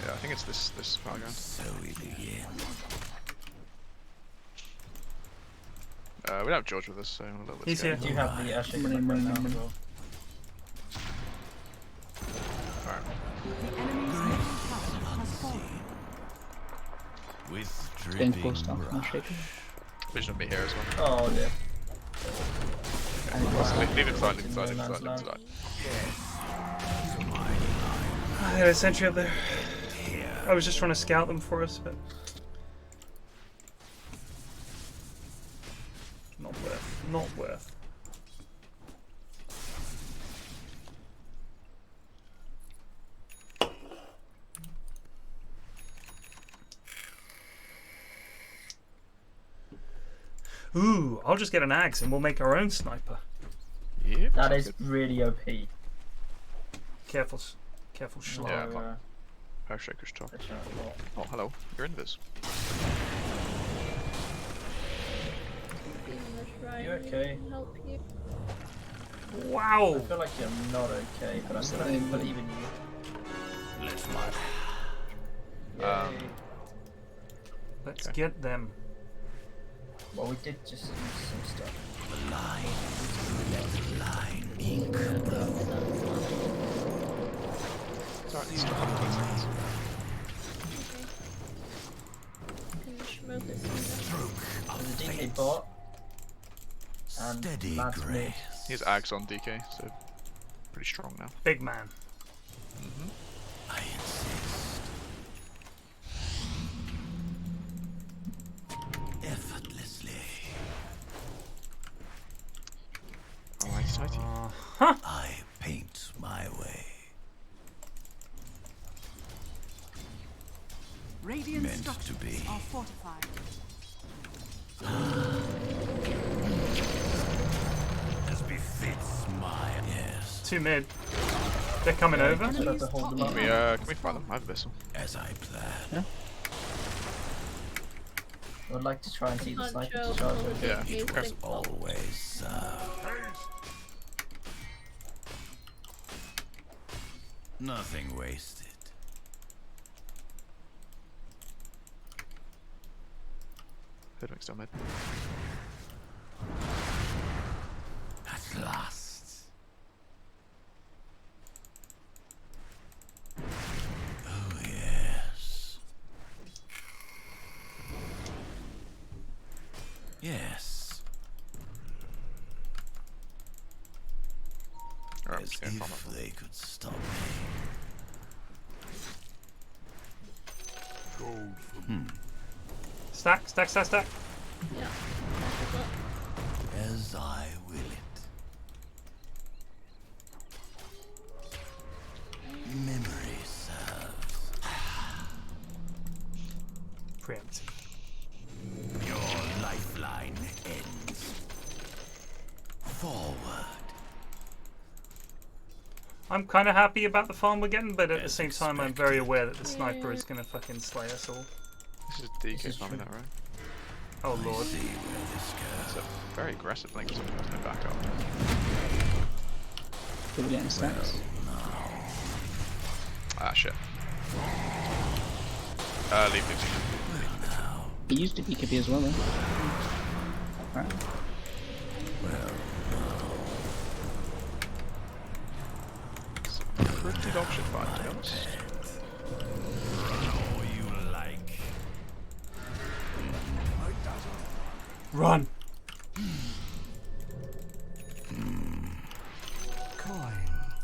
Yeah, I think it's this far going. So we begin. We don't have George with us, so we'll let He's go. here. Do you have the airship right now as well? Alright. The enemy's middle tower has fallen. With Getting dripping close now. I'm shaking. Vision of me here as well. Oh dear. Leave it side, leave it side, leave it side, leave it side. I had a sentry up there. I was just trying to scout them for us, but not worth. Not worth. Ooh, I'll just get an axe and we'll make our own sniper. Yeah, That is really OP. Careful, careful, Yeah, schlag. Power Shaker's top. Oh, hello. You're in this. try You're okay. and help you. Wow! I feel like you're not okay, but I'm gonna believe in you. Let's march. Let's get them. Well, we did just use some stuff. The line. Let the line ink. Sorry, just a couple of seconds. Can you smoke this There's a DK bot. And Steady Matt's mid. grace. He has Ags on DK, so pretty strong now. Big man. I insist. Effortlessly. Alright, tighty. I paint my way. Radiant Meant to structures be. are fortified. As befits my yes. 2 mid. They're coming over. Have to hold them up. Can we fight them? I have a Vessel. As I planned. I would like to try and see the Can't sniper show to charge all them. the Yeah, DKs okay. think pop. Always serve. Nothing wasted. Hoodwink still mid. At last. Oh yes. Yes. Alright, I'm As just gonna farm if up. they could stop me. Stack, stack, stack, stack. Yeah. As I will it. Memory serves. Preempt. Your lifeline ends. Forward. I'm kind of happy about the farm we're getting, but at the same time, I'm very aware that the sniper is gonna fucking slay us all. This is DK farming that, right? Oh lord. See where this It's goes. a very aggressive link, so there's no backup. People getting stacks. Ah, shit. Leave it. He used to be KP as well, though. Right. It's a pretty dog shit fight, to be honest. All you like. Run! Coin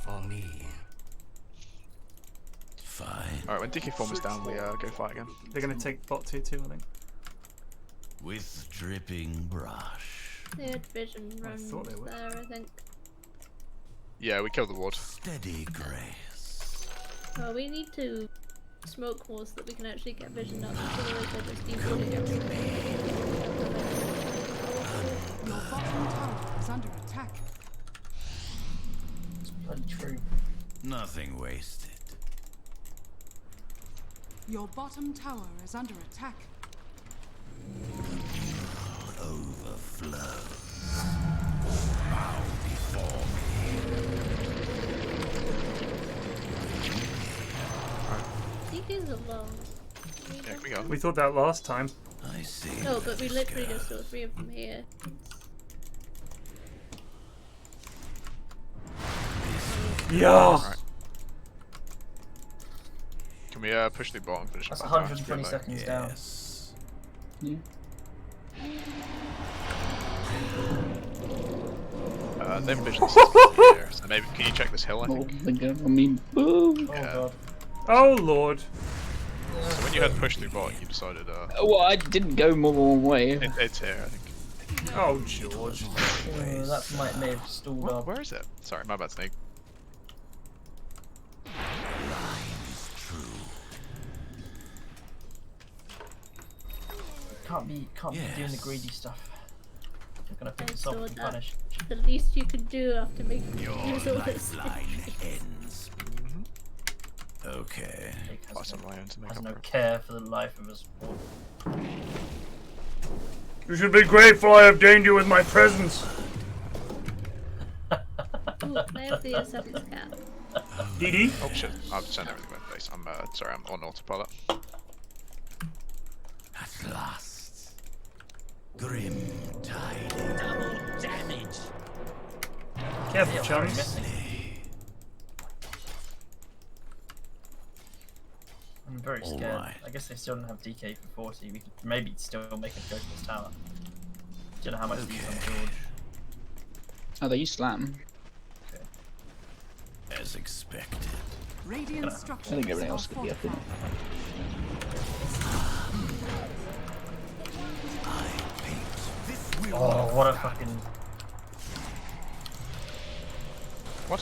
for me. Fine. Alright, when DK form is down, we go fight again. They're gonna take bot 2-2, I think. With dripping brush. They had vision runs thought they would. there, I think. Yeah, we killed the ward. Steady grace. Well, we need to smoke more so that we can actually get vision up. Otherwise they're just defaulting everything. Your bottom tower is under attack. It's bloody true. Nothing wasted. Your bottom tower is under attack. Overflow. Bow before me. DK's alone. Yeah, can we go? We thought that last time. I see. No, but we where literally this just saw 3 of them here. Yeah! Alright. Can we push the bot and finish That's the 120 seconds goes. down. Yes. Yeah. Them visions here, so maybe can you check this hill, I Oh, think? the gun. I mean, boom. Oh Yeah. god. Oh lord. So when you had push through bot, you decided Well, I didn't go more than one way. it's here, I think. Oh George. That may have stalled up. Where is it? Sorry, my bad, Snake. Lines true. Can't be doing the greedy stuff. You're gonna pick I us off saw and that. punish. The least you could do after making Your use all this. lifeline ends. Okay. Jake Buy has some lion to make no up for it. care for the life of us all. You should be grateful I obtained you with my presence. Ooh, can I have the acceptance cap? DD? Oh shit, I've sent everything in place. I'm sorry, I'm on autopilot. At last. Grim tidings. Double damage. Careful, chums. I'm very scared. I guess they still don't have DK for 40. We could maybe still make a go for this tower. Don't know how much these on George. Oh, they use slam. Okay. As expected. Radiant I structures think everything are else could be up in. Oh, what a fucking... What?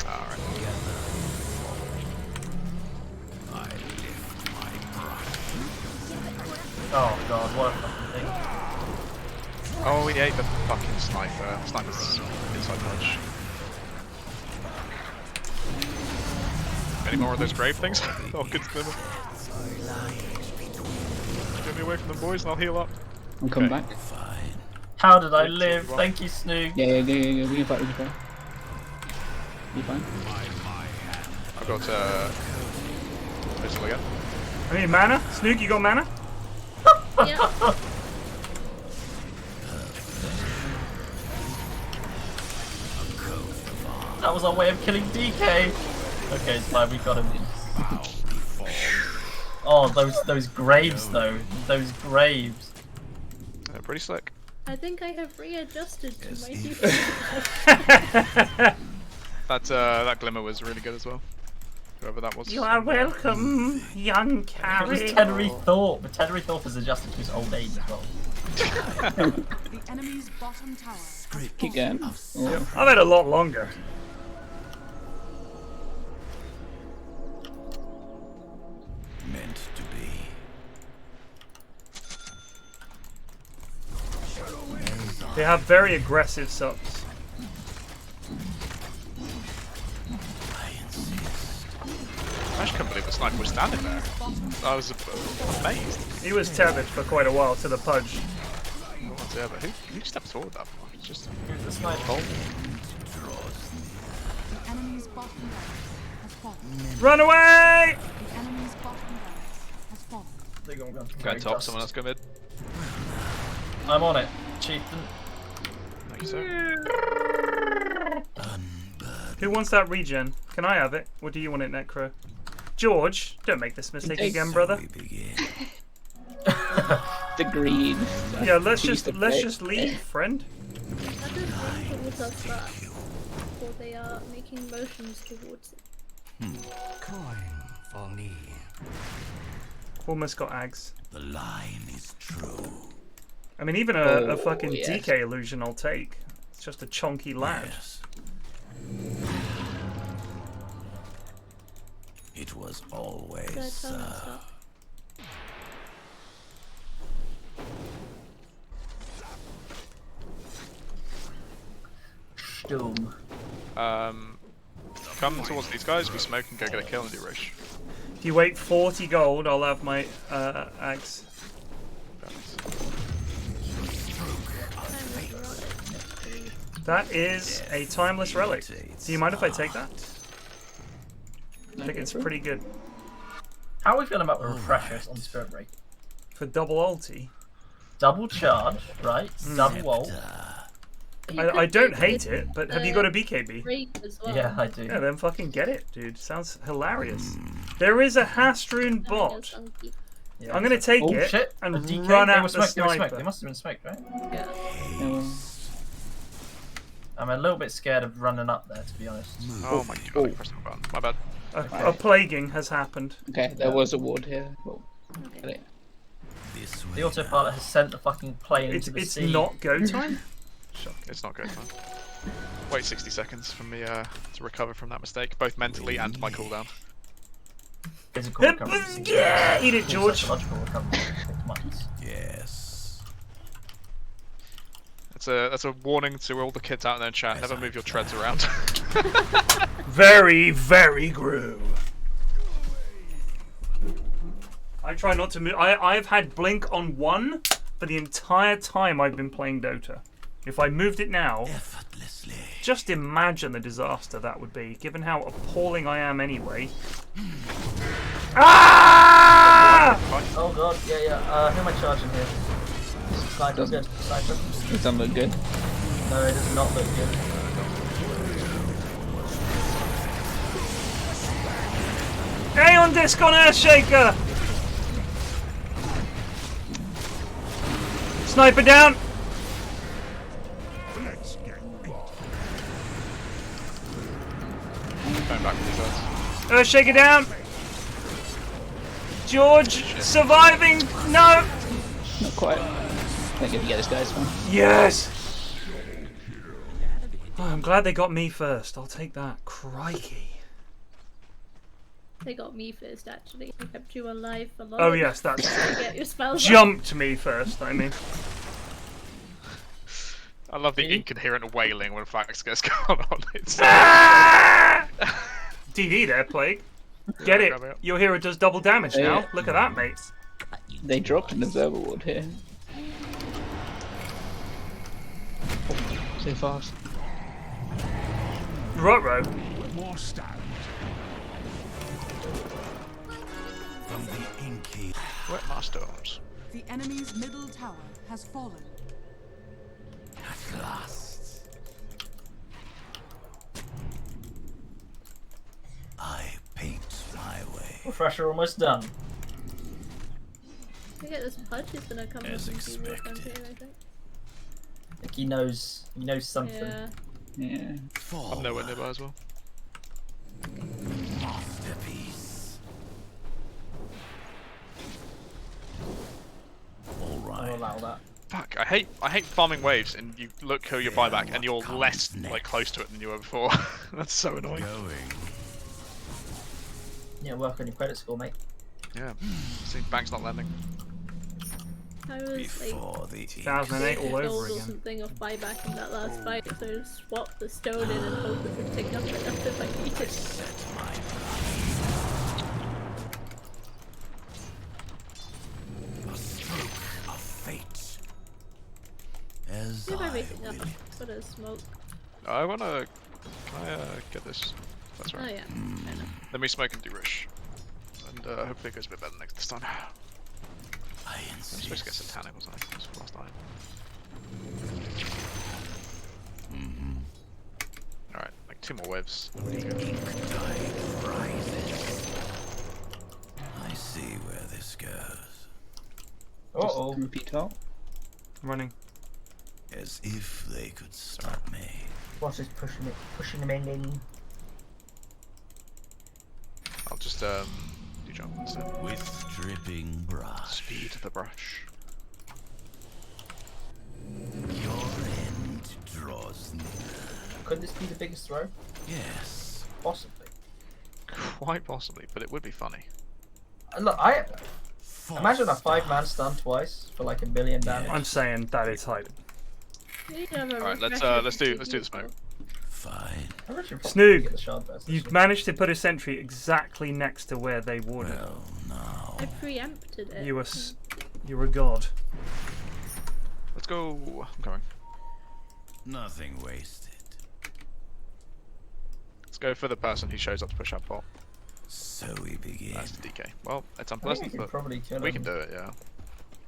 Alright. Oh god, what a fucking thing. Oh, he ate the fucking sniper. Sniper's inside punch. Any more of those grave things? Oh, good to them. Get me away from the boys and I'll heal up. I'm coming back. How did I live? Thank you, Snoog. Yeah. We can fight. You fine? I've got pistol again. I need mana. Snook, you got mana? Yeah. That was our way of killing DK. Okay, it's fine. We got him. Oh, those graves though. Those graves. Pretty slick. I think I have readjusted to my new That glimmer was really good as well. Whoever that was. You are welcome, young carry. It was Tenry Thorpe, but Tenry Thorpe has adjusted to his old age as well. The enemy's bottom tower. Keep going. Oh. I've had a lot longer. Meant to be. They have very aggressive subs. I actually couldn't believe the sniper was standing there. I was amazed. He was tethered for quite a while to the pudge. Yeah, but who steps forward that far? It's just the sniper. The enemy's bottom barracks has fallen. Run away! The enemy's bottom barracks has fallen. They're going to go top, someone else go mid. I'm on it, chieftain. Thank you, sir. Who wants that regen? Can I have it? Or do you want it, Necro? George, don't make this mistake again, brother. The green. Yeah, let's just leave, friend. That is towards us first, before they are making motions towards it. Coin for me. Almost got Ags. The line is true. I mean, even a fucking yes. DK illusion I'll take. It's just a chonky lad. Yes. It was always Stum. Come towards these guys, we smoke and go get a kill and do rush. If you wait 40 gold, I'll have my Ags. That is a timeless relic. Do you mind if I take that? I think it's pretty good. How are we feeling about the refreshers on Spirit Break? For double ulti. Double charge, right? Double ult. I don't hate it, but have you got a BKB? As well. Yeah, I do. Yeah, then fucking get it, dude. Sounds hilarious. There is a Hastrun bot. Yeah. I'm gonna take it shit. and DK? run at the They sniper. They must have been smoked, right? Yeah. I'm a little bit scared of running up there, to be honest. Oh my god, I pressed the button. My bad. A plaguing has happened. Okay, there was a ward here. Well, Okay. The autopilot has sent the fucking plane into the sea. It's not go time? It's not good, man. Wait 60 seconds for me to recover from that mistake, both mentally and my cooldown. Physical recovery. Yeah, eat it, George. Psychological recovery. 6 months. yes. That's a warning to all the kids out there in chat. Never move your treads around. Very, very groove. I try not to move. I've had blink on 1 for the entire time I've been playing Dota. If I moved it now, just imagine the disaster that would be, given how appalling I am anyway. Ah! Oh god, yeah. Who am I charging here? Sniper, good. Sniper. It doesn't look good. No, it does not look good. Hey on disc on Earthshaker! Sniper down! Going back to these guys. Earthshaker down! George surviving! No! Not quite. I think if you get this guy's fine. Yes! Oh, I'm glad they got me first. I'll take that. Crikey. They got me first, actually. I kept you alive for long. Oh yes, that's to get your spells jumped me first, I mean. I love the incoherent wailing when Flax gets gone on. It's DD there, Plague. Get it. Your hero does double damage now. Look at that, mate. They dropped an observer ward here. So fast. Ruh-roh. More stand. From the inky. Wet my stones. The enemy's middle tower has fallen. At last. I paint my way. Refresher almost done. I get this punch is gonna come As up and do more fun expected. too, I think. I think he knows something. Yeah. I'm nowhere nearby as well. Masterpiece. I'll allow that. Fuck, I hate farming waves and you look who you buy back and you're less like close to it than you were before. That's so annoying. Yeah, work on your credit score, mate. Yeah. See, bank's not lending. I was like 2008 all over or again. something of buyback in that last fight, so I just swapped the stone in and hope it would pick up enough if I need it. A stroke of fate. As See if I I make it up will it. for the smoke. I wanna... Can I get this? That's right. Oh yeah. Let me smoke and do rush. And hopefully it goes a bit better this time. I'm supposed to get satanic or something. This was last time. Alright, like 2 more waves. I see where this goes. Uh-oh. Repeat out. Running. As if they could stop me. Boss is pushing him in. I'll just do jump instead. With dripping brush. Speed the brush. Your end draws near. Could this be the biggest throw? Yes. Possibly. Quite possibly, but it would be funny. Look, imagine a 5-man stun twice for like 1 billion damage. I'm saying that is hiding. Alright, let's do the smoke. Fine. Snoog, you've managed to put a sentry exactly next to where they warded. I preempted it. You're a god. Let's go. I'm coming. Nothing wasted. Let's go for the person who shows up to push up bot. So we begin. That's the DK. Well, it's unpleasant, but we can do it, yeah.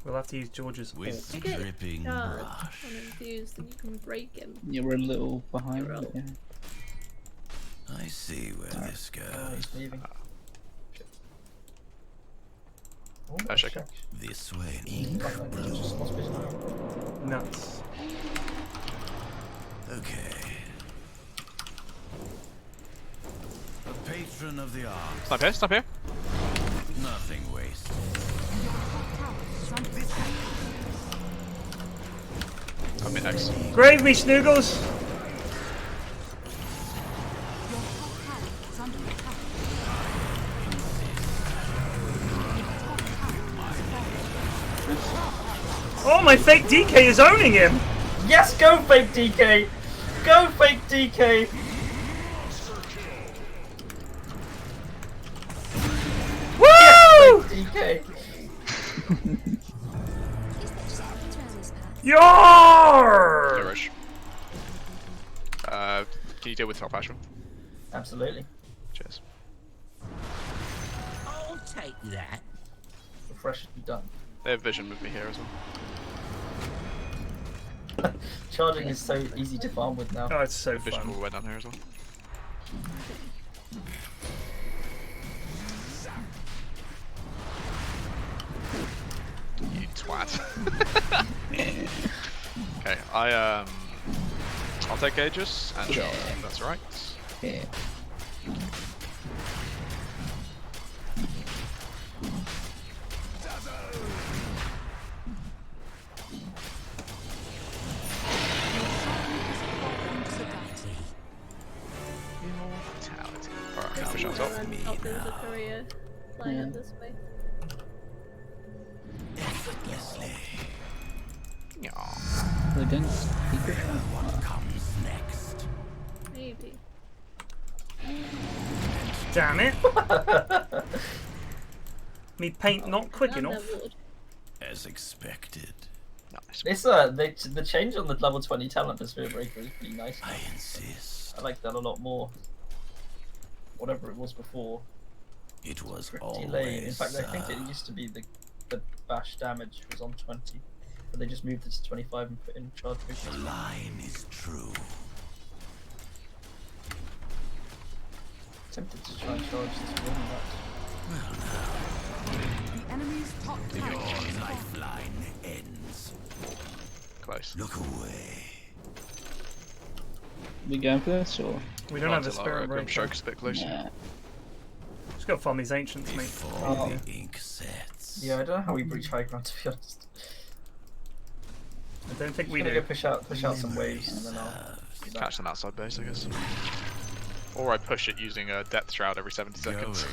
We'll have to use George's with you get dripping brush. On infused and you can break him. You were a little behind, but yeah. I see where this goes. He's leaving. This way. Nuts. Okay. A patron of the arts. Stop here, stop here. Nothing wasted. I'm in X. Grave me, Snoogles! Oh, my fake DK is owning him! Yes, go fake DK! Go fake DK! Woo! Yes, fake DK! Yarr! Irish. Can you deal with top Ashram? Absolutely. Cheers. I'll take that. Refresh should be done. They have vision with me here as well. Charging is so easy to farm with now. Oh, it's so Vision fun. all the way down here as well. You twat. Okay, I'll take Aegis and Shard, if that's right. Yeah. Immortality. Alright, push on top. There's a courier flying up this way. Effortlessly. They didn't keep it. What comes next? Maybe. Damn it! Me paint not quick And enough. they're ward. As expected. Nice. This the change on the level 20 talent atmosphere breaker is pretty nice. I insist. I like that a lot more. Whatever it was before. It was Pretty lame. In always. fact, I think it used to be the bash damage was on 20, but they just moved it to 25 and put in charge boost. The line is true. Tempted to try and charge this one, The enemy's top tower. Your lifeline ends. Close. Look away. We going for this or? We don't have a spirit Grim breaker. Stroke's a bit close. Nah. Just gotta farm these ancients, mate. Before the ink sets. Yeah, I don't know how we breach high ground, to be honest. I don't think We're we gonna do. go push out some waves, and then I'll Catch them outside base, I guess. Or I push it using a Depth Shroud every 70 seconds.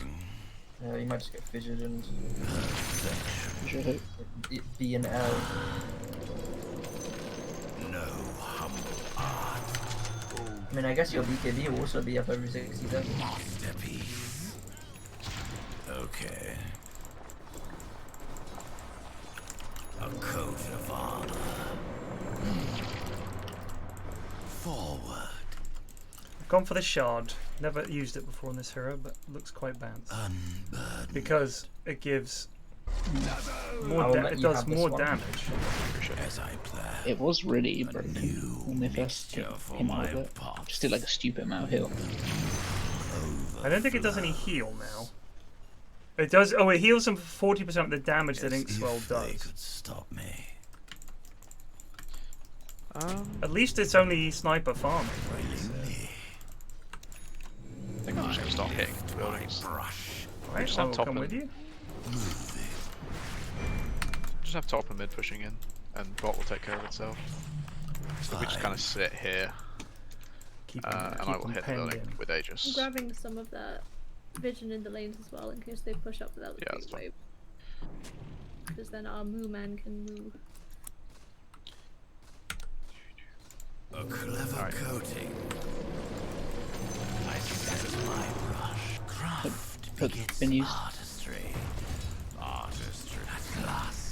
Yeah, you might just get fidgeted and Should hope. B and L. No humble art. I mean, I guess your BKB will also be up every 60 seconds. Masterpiece. Okay. A coat of armor. Forward. I've gone for the shard. Never used it before in this hero, but looks quite bad. Unburdened. Because it gives more I will let it you does have this more one. damage. As I plan. It was really broken new when they first mixture for came out my of it. pot. Just did like a stupid amount of heal. I don't think it does any heal now. It does. Oh, it heals them for 40% of the damage that Inkswell They does. could stop me. At least it's only sniper farming. Willingly. I think I'm just gonna start hitting buildings. Brush. Right, just I have will top come and- with you. Just have top and mid pushing in, and bot will take care of itself. So we just kind of sit here, Keep and I will hit the penned building in. with I'm Aegis. grabbing some of that vision in the lanes as well in case they push up without the Yeah, that's creep fine. wave. Because then our moo man can move. A clever Alright. coating. I set my brush. Craft Put begets been used. artistry. Artistry at last.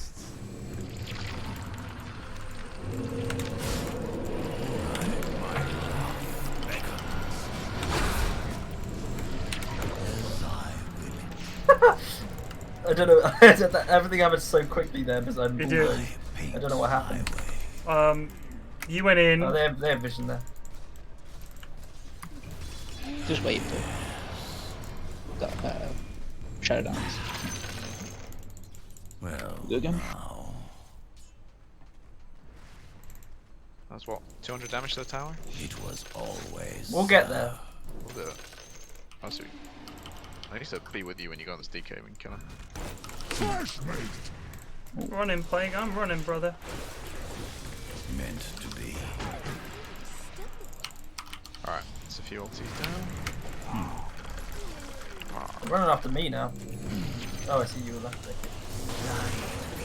My love beckons. As I will. I don't know. I did that, everything happened so quickly there because I'm. You do. I don't know what happened. You went in. Oh, they have vision there. Just wait for that shadow dance. Well, Go again. now. That's what, 200 damage to the tower? It was always. We'll get there. We'll do it. Oh, sweet. I need to be with you when you go on this DK and kill him. Running, Plague. I'm running, brother. Meant to be. Alright, it's a few ultis down. They're running after me now. Oh, I see you were left there.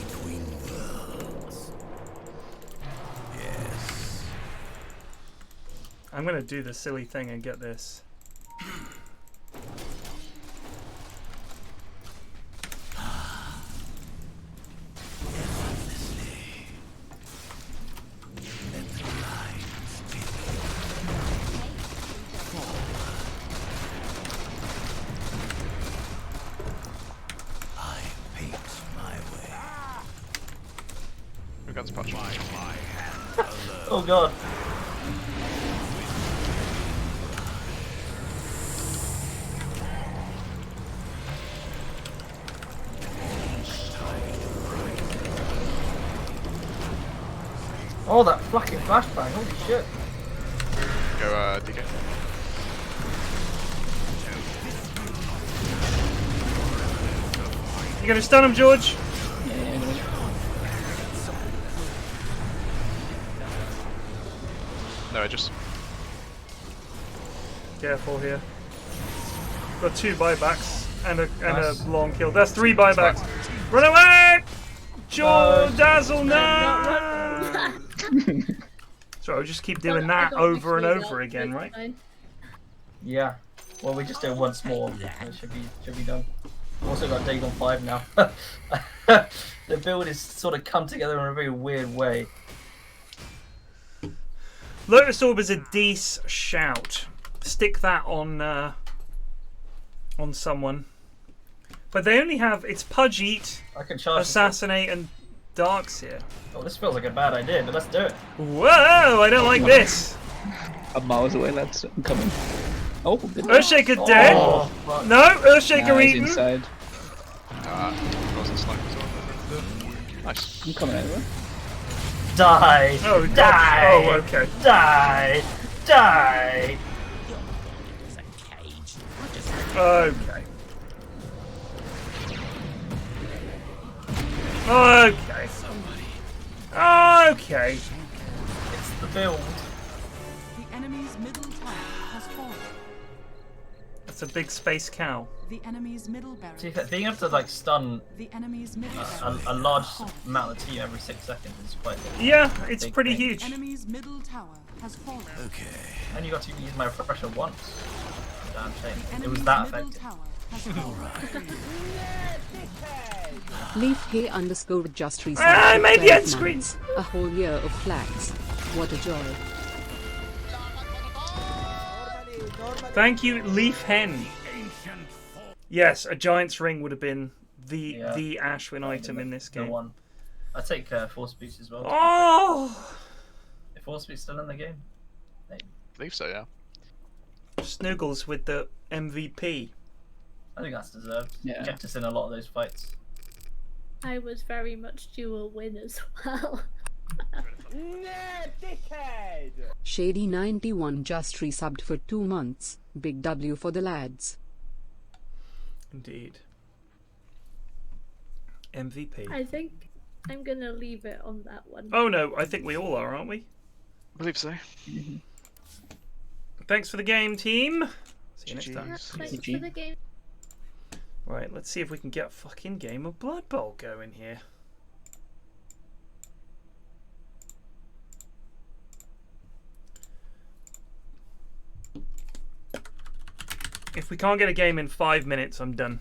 Between worlds. Yes. I'm gonna do the silly thing and get this. Punch. Oh god. Oh, that fucking flashbang, holy shit. Go, DK. You gonna stun him, George? No, I just... Careful here. Got 2 buybacks and a Nice. long kill. That's 3 buybacks. Run away! George, Dazzle, no! So I'll just keep doing that over and over again, right? Yeah. Well, we just do it once more. It should be done. Also got Dagon 5 now. The build is sort of come together in a very weird way. Lotus Orb is a decent shout. Stick that on someone. But they only have it's Pudge Eat, I can charge Assassinate, and Darkseer. Oh, this feels like a bad idea, but let's do it. Whoa! I don't like this. I'm miles away, lads. I'm coming. Oh, good. Earthshaker dead. Oh, fuck. No, Earthshaker Nah, he's eaten. inside. Wasn't sniping as well. Nice. I'm coming anyway. Die! Oh, Die! Oh, okay. Die! Die! Okay. Okay. Okay. It's the build. The enemy's middle tower has fallen. That's a big space cow. The enemy's middle barracks. See, being able to like stun The enemy's middle a large amount of team every 6 seconds is quite. Yeah, it's big pretty thing. huge. enemy's middle tower has fallen. Okay. And you got to use my refresher once. Damn The shame. It enemy's was that middle effective. tower has fallen. Leafhay_ just reset. I made the 12 end screen. months. A whole year of flags. What a joy. Thank you, Leaf Hen. Yes, a Giant's Ring would have been the Ashwin item in this The game. one. I take Force Boost as well. Oh! Is Force Boost still in the game? I believe so, yeah. Snoogles with the MVP. I think that's deserved. Yeah. Kept us in a lot of those fights. I was very much due a win as well. Shady91 just resubbed for 2 months. Big W for the lads. Indeed. MVP. I think I'm gonna leave it on that one. Oh no, I think we all are, aren't we? I believe so. Thanks for the game, team. See you next time. Yeah, thanks for the game. Right, let's see if we can get a fucking game of Blood Bowl going here. If we can't get a game in 5 minutes, I'm done.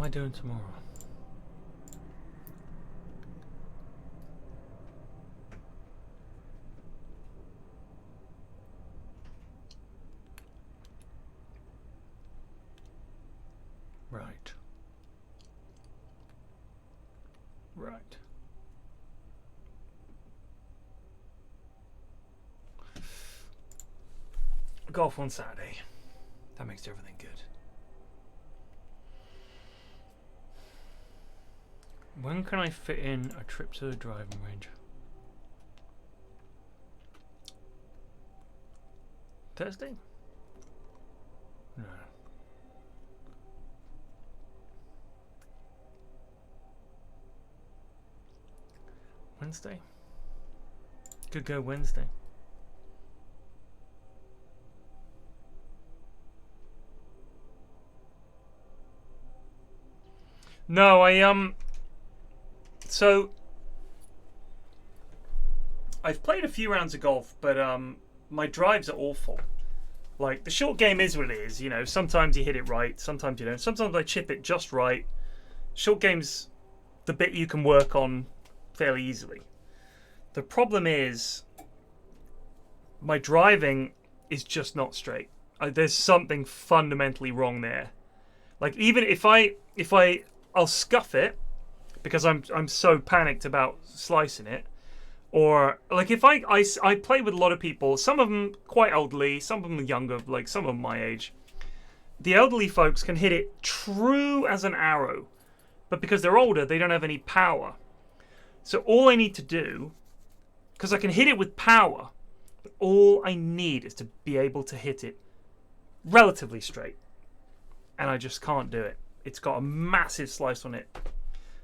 am I doing tomorrow? Right. Right. Golf on Saturday. That makes everything good. When can I fit in a trip to the driving range? Thursday? No. Wednesday? Could go Wednesday. No, so I've played a few rounds of golf, but my drives are awful. Like, the short game is what it is, you know. Sometimes you hit it right, sometimes you don't. Sometimes I chip it just right. Short game's the bit you can work on fairly easily. The problem is my driving is just not straight. There's something fundamentally wrong there. Like, even if I'll scuff it because I'm so panicked about slicing it. Or, like, if I play with a lot of people, some of them quite elderly, some of them younger, like some of them my age. The elderly folks can hit it true as an arrow, but because they're older, they don't have any power. So all I need to do, because I can hit it with power, but all I need is to be able to hit it relatively straight. And I just can't do it. It's got a massive slice on it.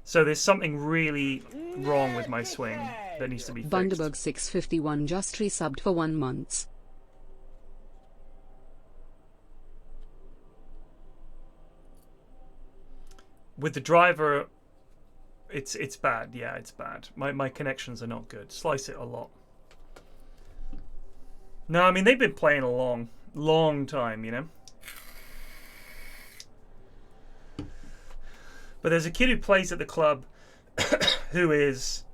So there's something really wrong with my swing that needs to be fixed. Bundaberg 651 just resubbed for 1 month. With the driver, it's bad. Yeah, it's bad. My connections are not good. Slice it a lot. No, I mean, they've been playing a long time, you know. But there's a kid who plays at the club who is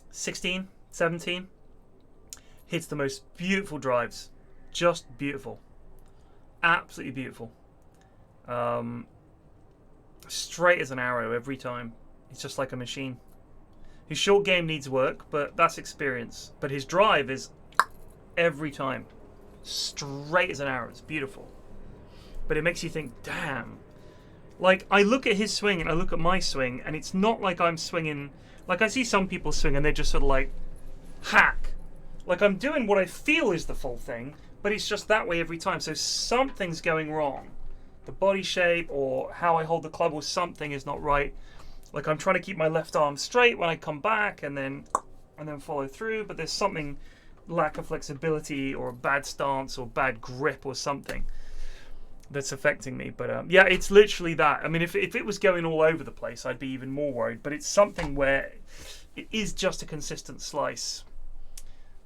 16, 17. Hits the most beautiful drives. Just beautiful. Absolutely beautiful. Straight as an arrow every time. It's just like a machine. His short game needs work, but that's experience. But his drive is every time. Straight as an arrow. It's beautiful. But it makes you think, damn. Like, I look at his swing and I look at my swing, and it's not like I'm swinging... Like, I see some people swing and they're just sort of like, hack. Like, I'm doing what I feel is the full thing, but it's just that way every time. So something's going wrong. The body shape or how I hold the club or something is not right. Like, I'm trying to keep my left arm straight when I come back and then follow through, but there's something, lack of flexibility or a bad stance or bad grip or something that's affecting me. But yeah, it's literally that. I mean, if it was going all over the place, I'd be even more worried. But it's something where it is just a consistent slice.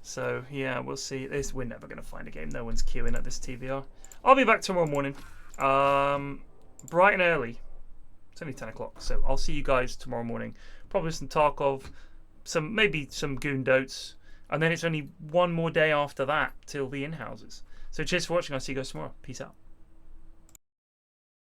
So yeah, we'll see. We're never going to find a game. No one's queuing at this TVR. I'll be back tomorrow morning, bright and early. It's only 10 o'clock, so I'll see you guys tomorrow morning. Probably some Tarkov, maybe some Goon Dotes, and then it's only one more day after that till the in-houses. So cheers for watching. I'll see you guys tomorrow. Peace out.